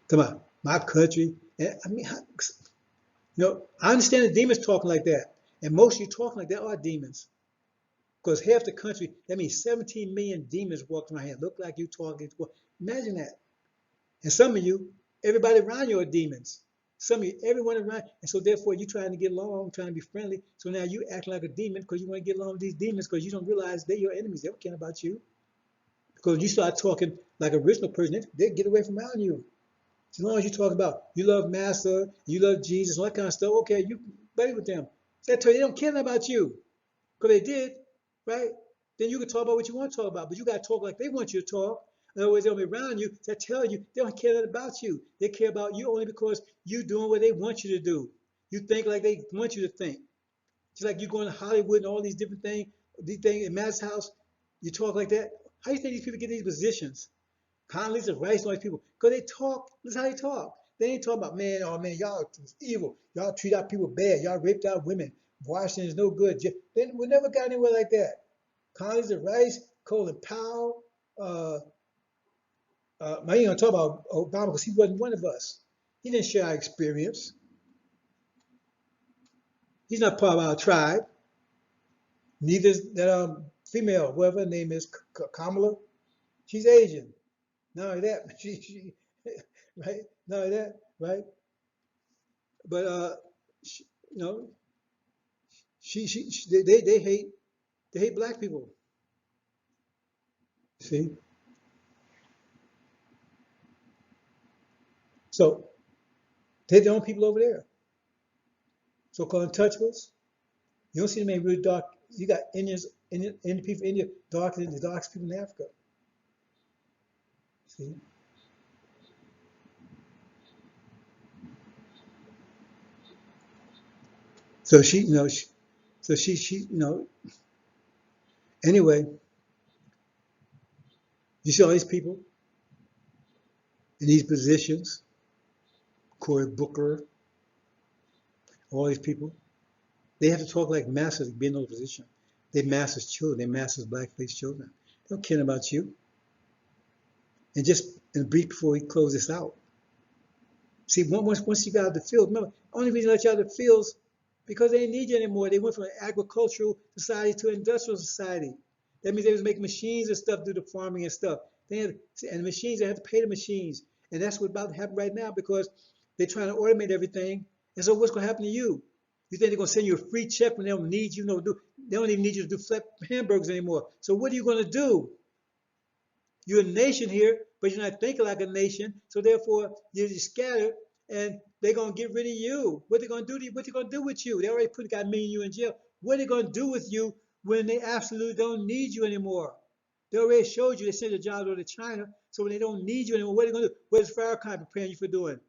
Come on. My country. And I mean, I understand the demons talking like that. And most of you talking like that are demons. Because half the country, that means 17 million demons walking around here. Look like you talking. Imagine that. And some of you, everybody around you are demons. Some of you, everyone around. And so therefore, you're trying to get along, trying to be friendly. So now you act like a demon because you want to get along with these demons because you don't realize they're your enemies. They don't care about you. Because you start talking like a original person, they get away from around you. As long as you talk about you love Master, you love Jesus, all that kind of stuff, okay, you buddy with them. So they don't care about you. Because they did, right? Then you can talk about what you want to talk about, but you got to talk like they want you to talk. In other words, they'll be around you to tell you they don't care about you. They care about you only because you're doing what they want you to do. You think like they want you to think. Just like you going to Hollywood and all these different things, in Matt's house, you talk like that. How do you think these people get these positions? Condoleezza Rice and all these people, because they talk, this is how they talk. They ain't talking about, man, oh man, y'all evil. Y'all treat our people bad. Y'all raped our women. Washington is no good. We never got anywhere like that. Condoleezza Rice, Colin Powell, I ain't gonna talk about Obama because he wasn't one of us. He didn't share our experience. He's not part of our tribe. Neither is that female, whoever her name is, Kamala. She's Asian. Not only that, she right? Not only that, right? But she, you know, they hate black people. See, so they're the only people over there. So-called untouchables. You don't see them in really dark. You got Indian people, India, darker than the darkest people in Africa. See, so Anyway, you see all these people in these positions, Cory Booker, all these people. They have to talk like masters to be in those positions. They masters children. They masters black-faced children. They don't care about you. And just in a brief before we close this out, see, once you got out of the field, remember, only reason they let you out of the fields because they didn't need you anymore. They went from an agricultural society to an industrial society. That means they was making machines and stuff do the farming and stuff. And the machines, they have to pay the machines. And that's what's about to happen right now because they're trying to automate everything. And so what's going to happen to you? You think they're going to send you a free check when they don't need you? No, they don't even need you to do flat hamburgers anymore. So what are you going to do? You're a nation here, but you're not thinking like a nation. So therefore, you're scattered, and they're gonna get rid of you. What they gonna do to you? What they gonna do with you? They already got me and you in jail. What are they gonna do with you when they absolutely don't need you anymore? They already showed you they sent a job to China. So when they don't need you anymore, what are they gonna do? What is Farrakhan preparing you for doing?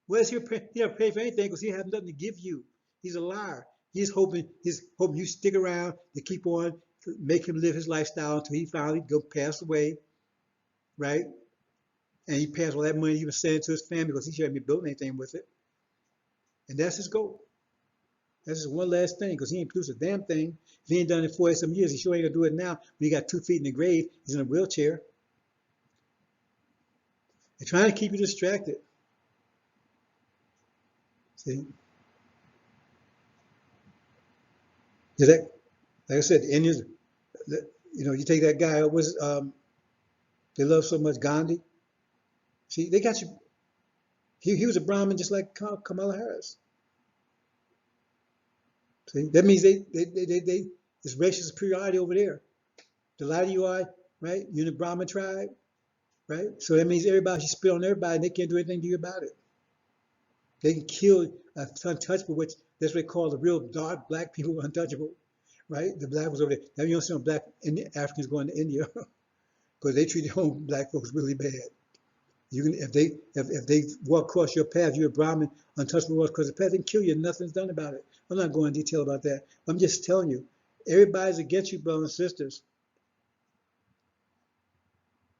What is he not paying for anything because he has nothing to give you. He's a liar. He's hoping you stick around to keep on, make him live his lifestyle until he finally go pass away, right? And he passed all that money he was sending to his family because he shouldn't be building anything with it. And that's his goal. That's just one last thing because he ain't produced a damn thing. If he ain't done it 40 some years, he sure ain't gonna do it now when he got 2 feet in the grave. He's in a wheelchair. They're trying to keep you distracted. See? Is that Like I said, the Indians, you take that guy, they love so much Gandhi. See, they got you. He was a Brahmin just like Kamala Harris. See, that means it's racial superiority over there. The lighter you are, right? You're in the Brahmin tribe, right? So that means everybody should spit on everybody, and they can't do anything to you about it. They can kill untouchable, which that's what they call the real dark black people untouchable, right? The black ones over there. Now you don't see no black Africans going to India because they treat their own black folks really bad. You can if they walk across your path, you're a Brahmin, untouchable walk across the path, they can kill you and nothing's done about it. I'm not going into detail about that. I'm just telling you, everybody's against you, brothers and sisters.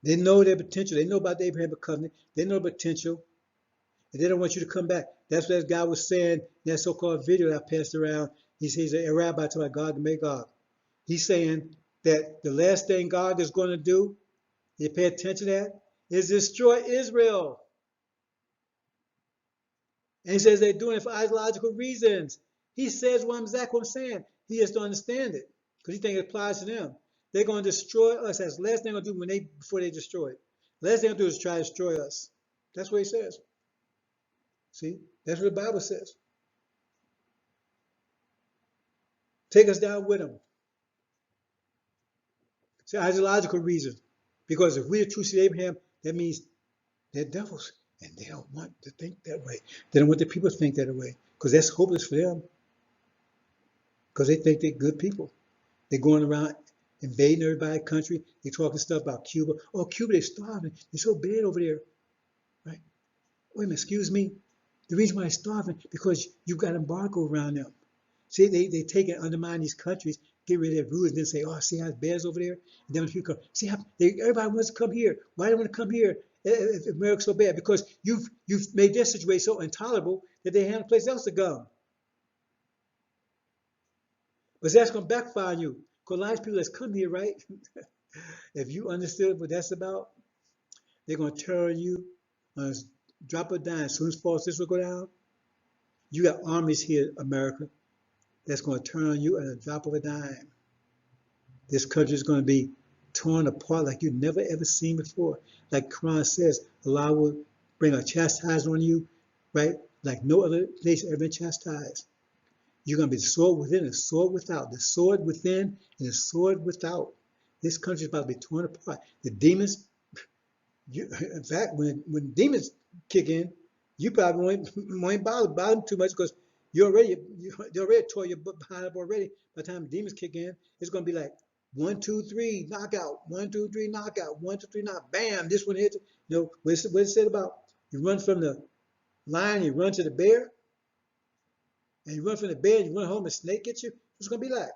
They know their potential. They know about the Abrahamic covenant. They know the potential. And they don't want you to come back. That's what that guy was saying in that so-called video that I passed around. He's a rabbi talking about God and Magog. He's saying that the last thing God is going to do, you pay attention to that, is destroy Israel. And he says they're doing it for ideological reasons. He says exactly what I'm saying. He has to understand it because he thinks it applies to them. They're going to destroy us. That's the last thing they're going to do before they destroy it. The last thing they're going to do is try to destroy us. That's what he says. See, that's what the Bible says. Take us down with them. It's ideological reasons. Because if we are true seed Abraham, that means they're devils. And they don't want to think that way. They don't want the people to think that way. Because that's hopeless for them. Because they think they're good people. They're going around invading everybody's country. They're talking stuff about Cuba. Oh, Cuba, they're starving. They're so bad over there. Right? Wait a minute, excuse me. The reason why they're starving, because you've got embargo around them. See, they take and undermine these countries, get rid of their rulers, and then say, oh, see how it's bad over there? And then when people come, see how everybody wants to come here. Why do they want to come here if America's so bad? Because you've made their situation so intolerable that they have a place else to go. But that's going to backfire on you. Because a lot of people that's come here, right? If you understood what that's about, they're going to turn you on a drop of a dime. As soon as false this will go down, you got armies here, America, that's going to turn on you at a drop of a dime. This country is going to be torn apart like you've never ever seen before. Like Quran says, Allah will bring a chastisement on you, right? Like no other place ever been chastised. You're going to be the sword within and the sword without. The sword within and the sword without. This country is about to be torn apart. The demons, in fact, when demons kick in, you probably won't bother them too much because they already tore your behind up already. By the time the demons kick in, it's going to be like 1, 2, 3, knockout. 1, 2, 3, knockout. 1, 2, 3, knock. Bam! This one hits. You know what it said about you run from the lion, you run to the bear, and you run from the bear, you run home, and a snake gets you. What's going to be like?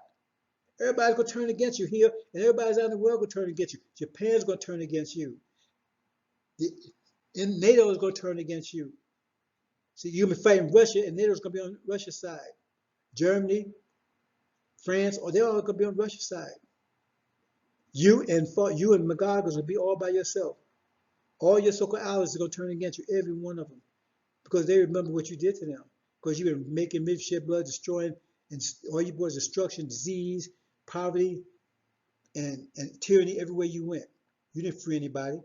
Everybody's going to turn against you here, and everybody's out in the world going to turn against you. Japan's going to turn against you. NATO is going to turn against you. See, you're going to be fighting Russia, and NATO's going to be on Russia's side. Germany, France, they're all going to be on Russia's side. You and Magog is going to be all by yourself. All your so-called allies are going to turn against you, every one of them, because they remember what you did to them. Because you've been making men shed blood, destroying, and all you brought is destruction, disease, poverty, and tyranny everywhere you went. You didn't free anybody.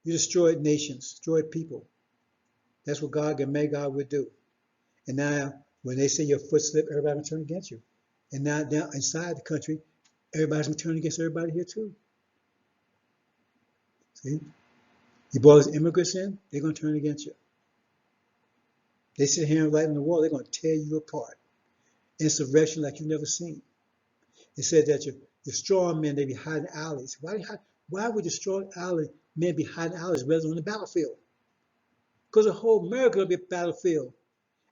You destroyed nations, destroyed people. That's what Gog and Magog would do. And now, when they say your foot slip, everybody will turn against you. And now, down inside the country, everybody's going to turn against everybody here too. See? You brought those immigrants in, they're going to turn against you. They sit here and light on the wall, they're going to tear you apart. Insurrection like you've never seen. It said that your strong men, they be hiding alleys. Why would the strong men be hiding alleys rather than on the battlefield? Because the whole America will be a battlefield.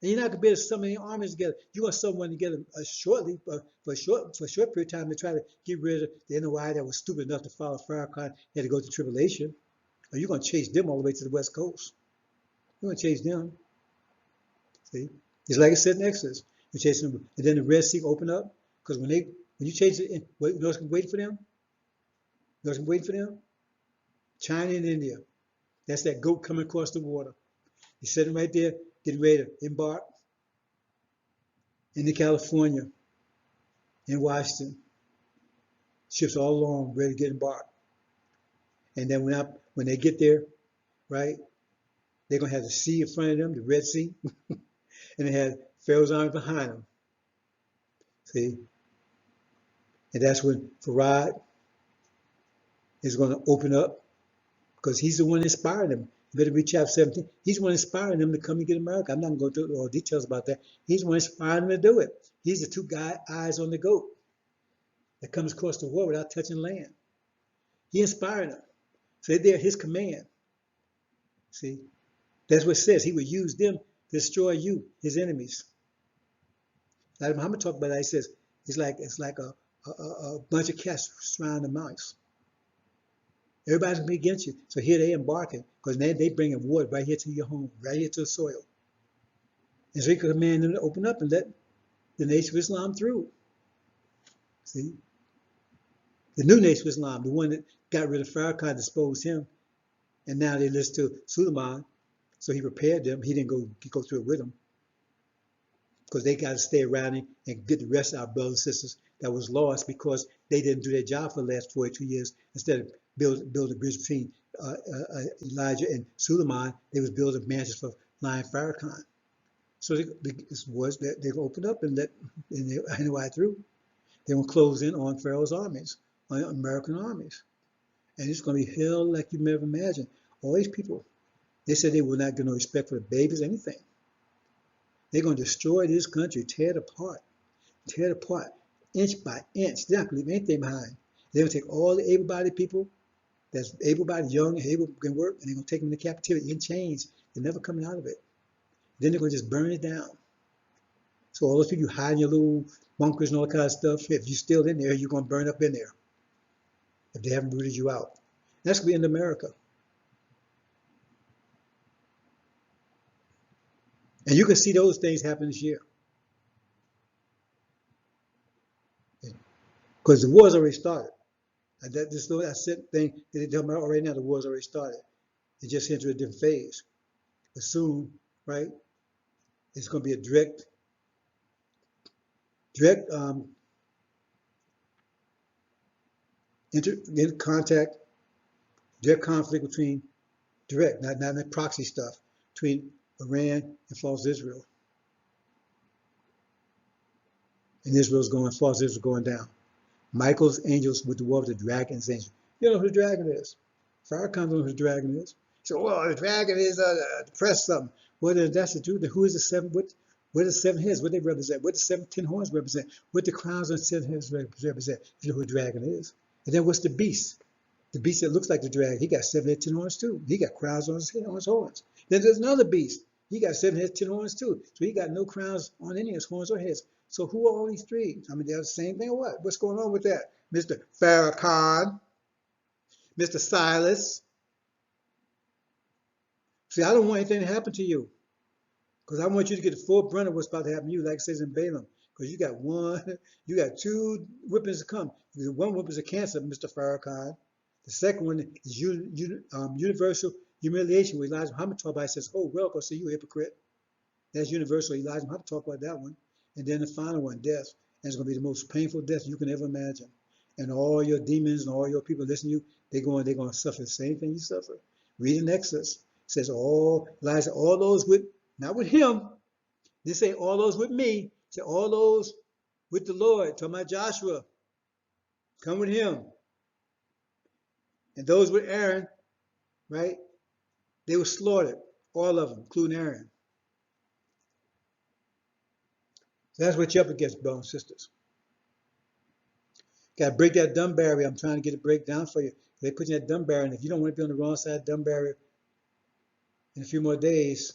And you're not going to be able to summon any armies together. You want someone together shortly, but for a short period of time to try to get rid of the NOI that was stupid enough to follow Farrakhan, had to go to tribulation. Or you're going to chase them all the way to the West Coast. You're going to chase them. See? It's like it said in Exodus. You're chasing them. And then the Red Sea opened up. Because when you chase it, you know what's waiting for them? You know what's waiting for them? China and India. That's that goat coming across the water. He's sitting right there, getting ready to embark into California. in Washington, ships all along, ready to get embarked. And then when they get there, right, they're going to have the sea in front of them, the Red Sea, and they have Pharaoh's army behind them. See? And that's when Farad is going to open up, because he's the one inspiring them. You better read chapter 17. He's the one inspiring them to come and get America. I'm not going to go through all details about that. He's the one inspiring them to do it. He's the two eyes on the goat that comes across the water without touching land. He inspired them. So they're his command. See? That's what it says. He would use them to destroy you, his enemies. Like Muhammad talked about that. He says it's like a bunch of cats surrounding the mouse. Everybody's gonna be against you. So here they embarking, because now they bringing water right here to your home, right here to the soil. And so he could command them to open up and let the Nation of Islam through. See? The new Nation of Islam, the one that got rid of Farrakhan, disposed him, and now they listen to Suleiman. So he prepared them. He didn't go through it with them, because they got to stay around and get the rest of our brothers and sisters that was lost because they didn't do their job for the last 42 years. Instead of build a bridge between Elijah and Suleiman, they was building mansions for Lion Farrakhan. So they opened up and they went through. They will close in on Pharaoh's armies, on American armies, and it's going to be hell like you never imagined. All these people, they said they will not get no respect for the babies, anything. They're going to destroy this country, tear it apart, inch by inch. They're not going to leave anything behind. They're going to take all the able-bodied people that's able-bodied, young, able, can work, and they're going to take them into captivity in chains. They're never coming out of it. Then they're going to just burn it down. So all those people you hide in your little bunkers and all that kind of stuff, if you're still in there, you're going to burn up in there if they haven't rooted you out. That's going to be in America. And you can see those things happen this year. Because the war's already started. That thing that they're talking about already now, the war's already started. It just entered a different phase. But soon, right, it's going to be a direct contact, direct conflict between not the proxy stuff, between Iran and false Israel. And false Israel going down. Michael's angels with the war of the dragon's angel. You know who the dragon is. Farrakhan don't know who the dragon is. So, well, the dragon is depressed something. Well, that's the truth. Who is the seven? What are the seven heads? What they represent? What the 10 horns represent? What the crowns on 10 heads represent? You know who the dragon is. And then what's the beast? The beast that looks like the dragon, he got 7 heads, 10 horns too. He got crowns on his horns. Then there's another beast. He got 7 heads, 10 horns too. So he got no crowns on any of his horns or heads. So who are all these three? I mean, they're the same thing or what? What's going on with that? Mr. Farrakhan, Mr. Silas. See, I don't want anything to happen to you, because I want you to get the full brunt of what's about to happen to you, like it says in Balaam. Because you got 2 whippings to come. The one whipping is a cancer, Mr. Farrakhan. The second one is universal humiliation, where Elijah Muhammad talked about it. Says, oh, well, go see you, hypocrite. That's universal. Elijah Muhammad talked about that one. And then the final one, death. And it's going to be the most painful death you can ever imagine. And all your demons and all your people listening to you, they're going to suffer the same thing you suffer. Read in Exodus. It says, Elijah, all those with, not with him. They say all those with me. Say all those with the Lord. Talking about Joshua. Come with him. And those with Aaron, right? They were slaughtered. All of them, including Aaron. So that's what you're up against, brothers and sisters. Got to break that dumb barrier. I'm trying to get a breakdown for you. They put you in that dumb barrier, and if you don't want to be on the wrong side of the dumb barrier in a few more days,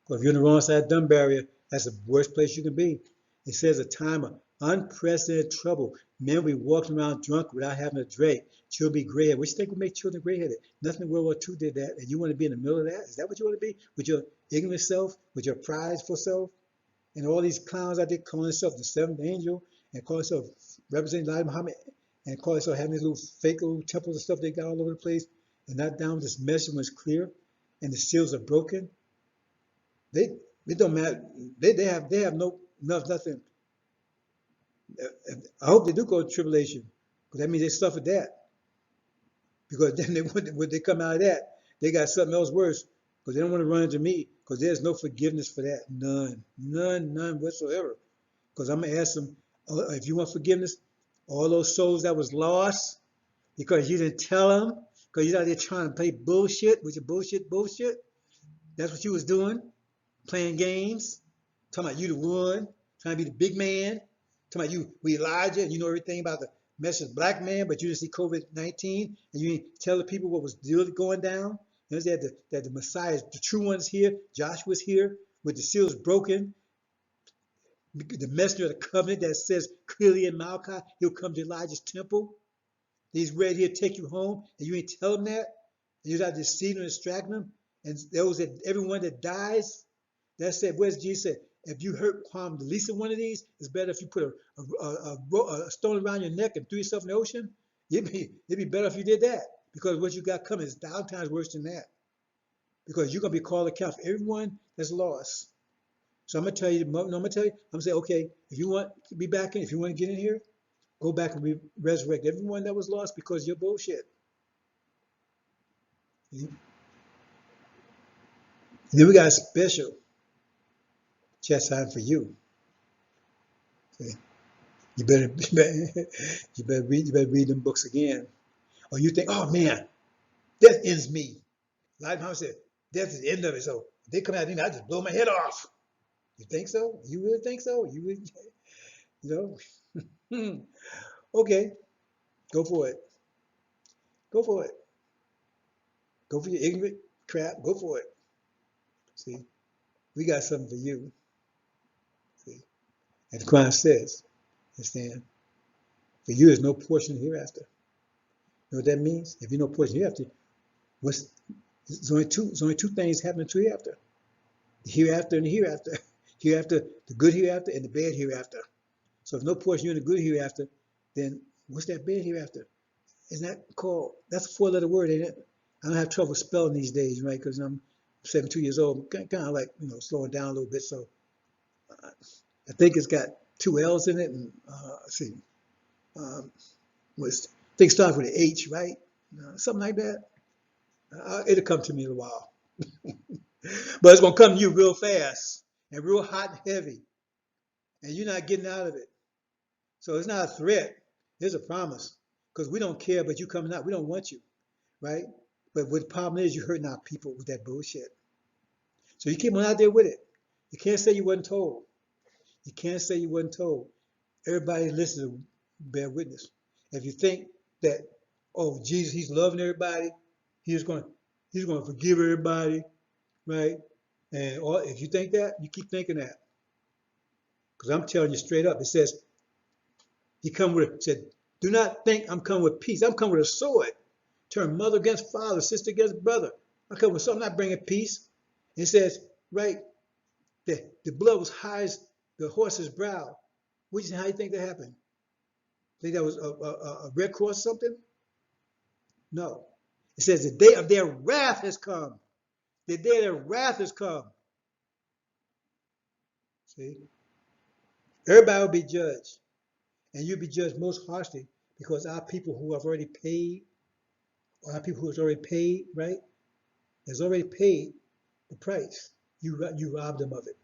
or if you're on the wrong side of the dumb barrier, that's the worst place you can be. It says a time of unprecedented trouble. Men will be walking around drunk without having a drink. Children be gray-headed. What you think would make children gray-headed? Nothing in World War II did that, and you want to be in the middle of that? Is that what you want to be? With your ignorant self? With your prideful self? And all these clowns out there calling themselves the seventh angel and calling themselves representing Elijah Muhammad and calling themselves having these little fake little temples and stuff they got all over the place, and not down this message was clear and the seals are broken. It don't matter. They have nothing. I hope they do go to tribulation, because that means they suffered that. Because then when they come out of that, they got something else worse, because they don't want to run into me, because there's no forgiveness for that. None whatsoever. Because I'm going to ask them, if you want forgiveness, all those souls that was lost because you didn't tell them, because you're out there trying to play bullshit with your bullshit. That's what you was doing, playing games, talking about you the one, trying to be the big man, talking about you, we Elijah, and you know everything about the message of black man, but you didn't see COVID-19, and you didn't tell the people what was really going down. You know, that the Messiah, the true one's here, Joshua's here, with the seals broken, the messenger of the covenant that says clearly in Malachi, he'll come to Elijah's temple. He's ready here to take you home, and you ain't tell them that. And you're out deceiving and distracting them. And those that everyone that dies, that said, where's Jesus said? If you harm the least of one of these, it's better if you put a stone around your neck and threw yourself in the ocean. It'd be better if you did that, because what you got coming is 1,000 times worse than that. Because you're gonna be called to account for everyone that's lost. So I'm gonna tell you, I'm gonna say, okay, if you want to be back in, if you want to get in here, go back and resurrect everyone that was lost because of your bullshit. And then we got a special chastisement for you. See? You better read them books again. Or you think, oh man, death ends me. A lot of times said, death is the end of it. So if they come out and I just blow my head off. You think so? You really think so? You really, Okay, go for it. Go for it. Go for your ignorant crap. Go for it. See, we got something for you. See, and the Quran says, understand, for you is no portion hereafter. You know what that means? If you know portion hereafter, there's only two things happening to hereafter. The hereafter and the hereafter. Hereafter, the good hereafter and the bad hereafter. So if no portion you're in the good hereafter, then what's that bad hereafter? Isn't that called, that's a 4-letter word, ain't it? I don't have trouble spelling these days, right? Because I'm 72 years old, kind of like, slowing down a little bit. So I think it's got 2 L's in it. And let's see, I think it starts with an H, right? Something like that. It'll come to me in a while. But it's going to come to you real fast and real hot and heavy. And you're not getting out of it. So it's not a threat. It's a promise. Because we don't care, but you coming out. We don't want you, right? But what the problem is, you're hurting our people with that bullshit. So you keep on out there with it. You can't say you wasn't told. You can't say you wasn't told. Everybody listens to bear witness. If you think that, oh, Jesus, he's loving everybody, he's going to forgive everybody, right? And if you think that, you keep thinking that. Because I'm telling you straight up, it says, said, do not think I'm coming with peace. I'm coming with a sword. Turn mother against father, sister against brother. I'm coming with something, I'm not bringing peace. It says, right, that the blood was high as the horse's brow. How do you think that happened? Think that was a Red Cross or something? No. It says the day of their wrath has come. The day of their wrath has come. See? Everybody will be judged. And you'll be judged most harshly because our people who have already paid, right? Has already paid the price. You robbed them of it.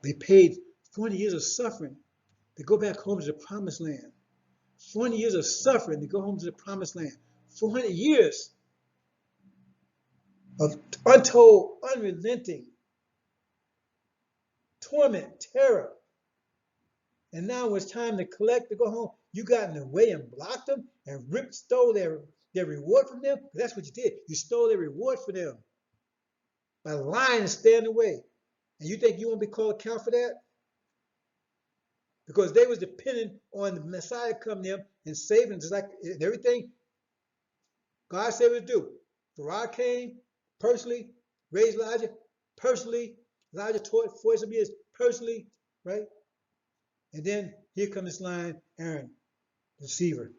They paid 40 years of suffering to go back home to the promised land. 40 years of suffering to go home to the promised land. 400 years of untold, unrelenting torment, terror. And now when it's time to collect, to go home, you got in the way and blocked them and stole their reward from them. That's what you did. You stole their reward for them by lying and staying away. And you think you won't be called account for that? Because they was dependent on the Messiah coming to them and saving, just like everything God said would do. Farah came personally, raised Elijah personally. Elijah taught 40 some years personally, right? And then here comes this line, Aaron, the deceiver.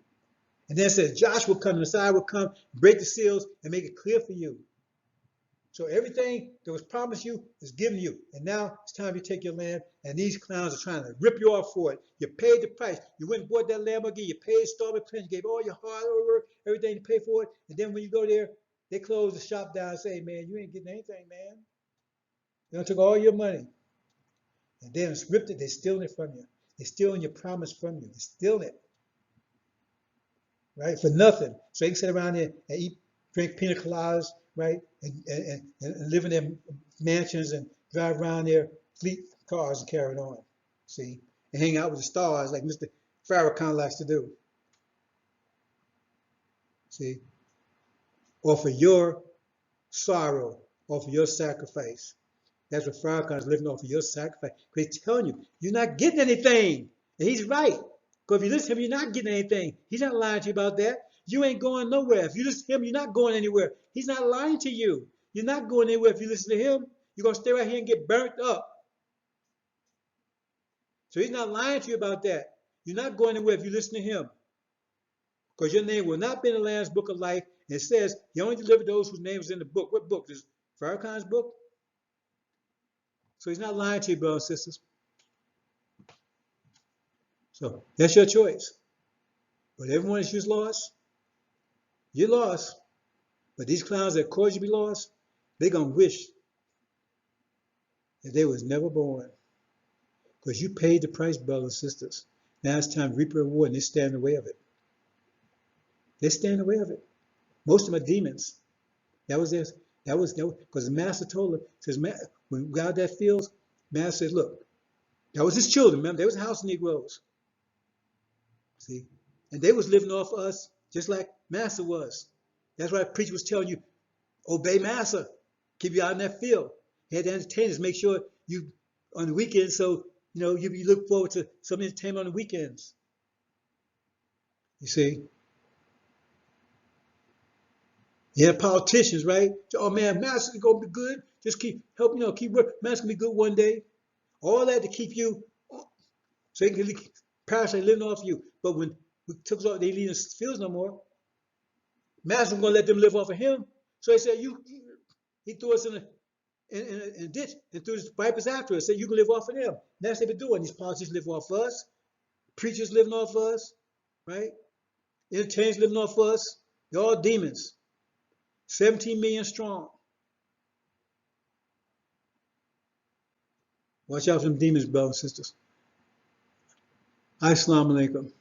And then it says Joshua will come, the Messiah will come, break the seals, and make it clear for you. So everything that was promised you is given you. And now it's time you take your land. And these clowns are trying to rip you off for it. You paid the price. You went and bought that Lamborghini. You paid installment plans. You gave all your hard work, everything to pay for it. And then when you go there, they close the shop down and say, man, you ain't getting anything, man. They done took all your money. And then it's ripped it. They're stealing it from you. They're stealing your promise from you. They're stealing it. Right? For nothing. So they can sit around there and eat, drink pina coladas, right? And live in their mansions and drive around their fleet cars and carry it on. See? And hang out with the stars like Mr. Farrakhan likes to do. See? Offer your sorrow, offer your sacrifice. That's what Farrakhan is living off of your sacrifice. Because he's telling you, you're not getting anything. And he's right. Because if you listen to him, you're not getting anything. He's not lying to you about that. You ain't going nowhere. If you listen to him, you're not going anywhere. He's not lying to you. You're not going anywhere if you listen to him. You're going to stay right here and get burnt up. So he's not lying to you about that. You're not going anywhere if you listen to him. Because your name will not be in the Lamb's Book of Life. And it says he only delivered those whose names is in the book. What book? Is Farrakhan's book? So he's not lying to you, brothers and sisters. So that's your choice. But everyone is just lost. You're lost. But these clowns that caused you to be lost, they're going to wish that they was never born. Because you paid the price, brothers and sisters. Now it's time to reap your reward, and they stand in the way of it. They stand in the way of it. Most of them are demons. That was because the master told them, says, when God that fields, master says, look, that was his children, remember, they was house Negroes. See? And they was living off us just like master was. That's why the preacher was telling you, obey master, keep you out in that field. He had to entertain us, make sure you on the weekends, so you look forward to some entertainment on the weekends. You see? You have politicians, right? Oh man, master's gonna be good. Just keep keep working. Master's gonna be good one day. All that to keep you so he can parasite living off you. But when we took off, they leave the fields no more. Master's gonna let them live off of him. So he said, he threw us in a ditch and threw his vipers after us. Said you can live off of them. That's what they've been doing. These politicians live off of us. Preachers living off of us, right? Entertainers living off of us. They're all demons. 17 million strong. Watch out for them demons, brothers and sisters. Assalamu alaikum.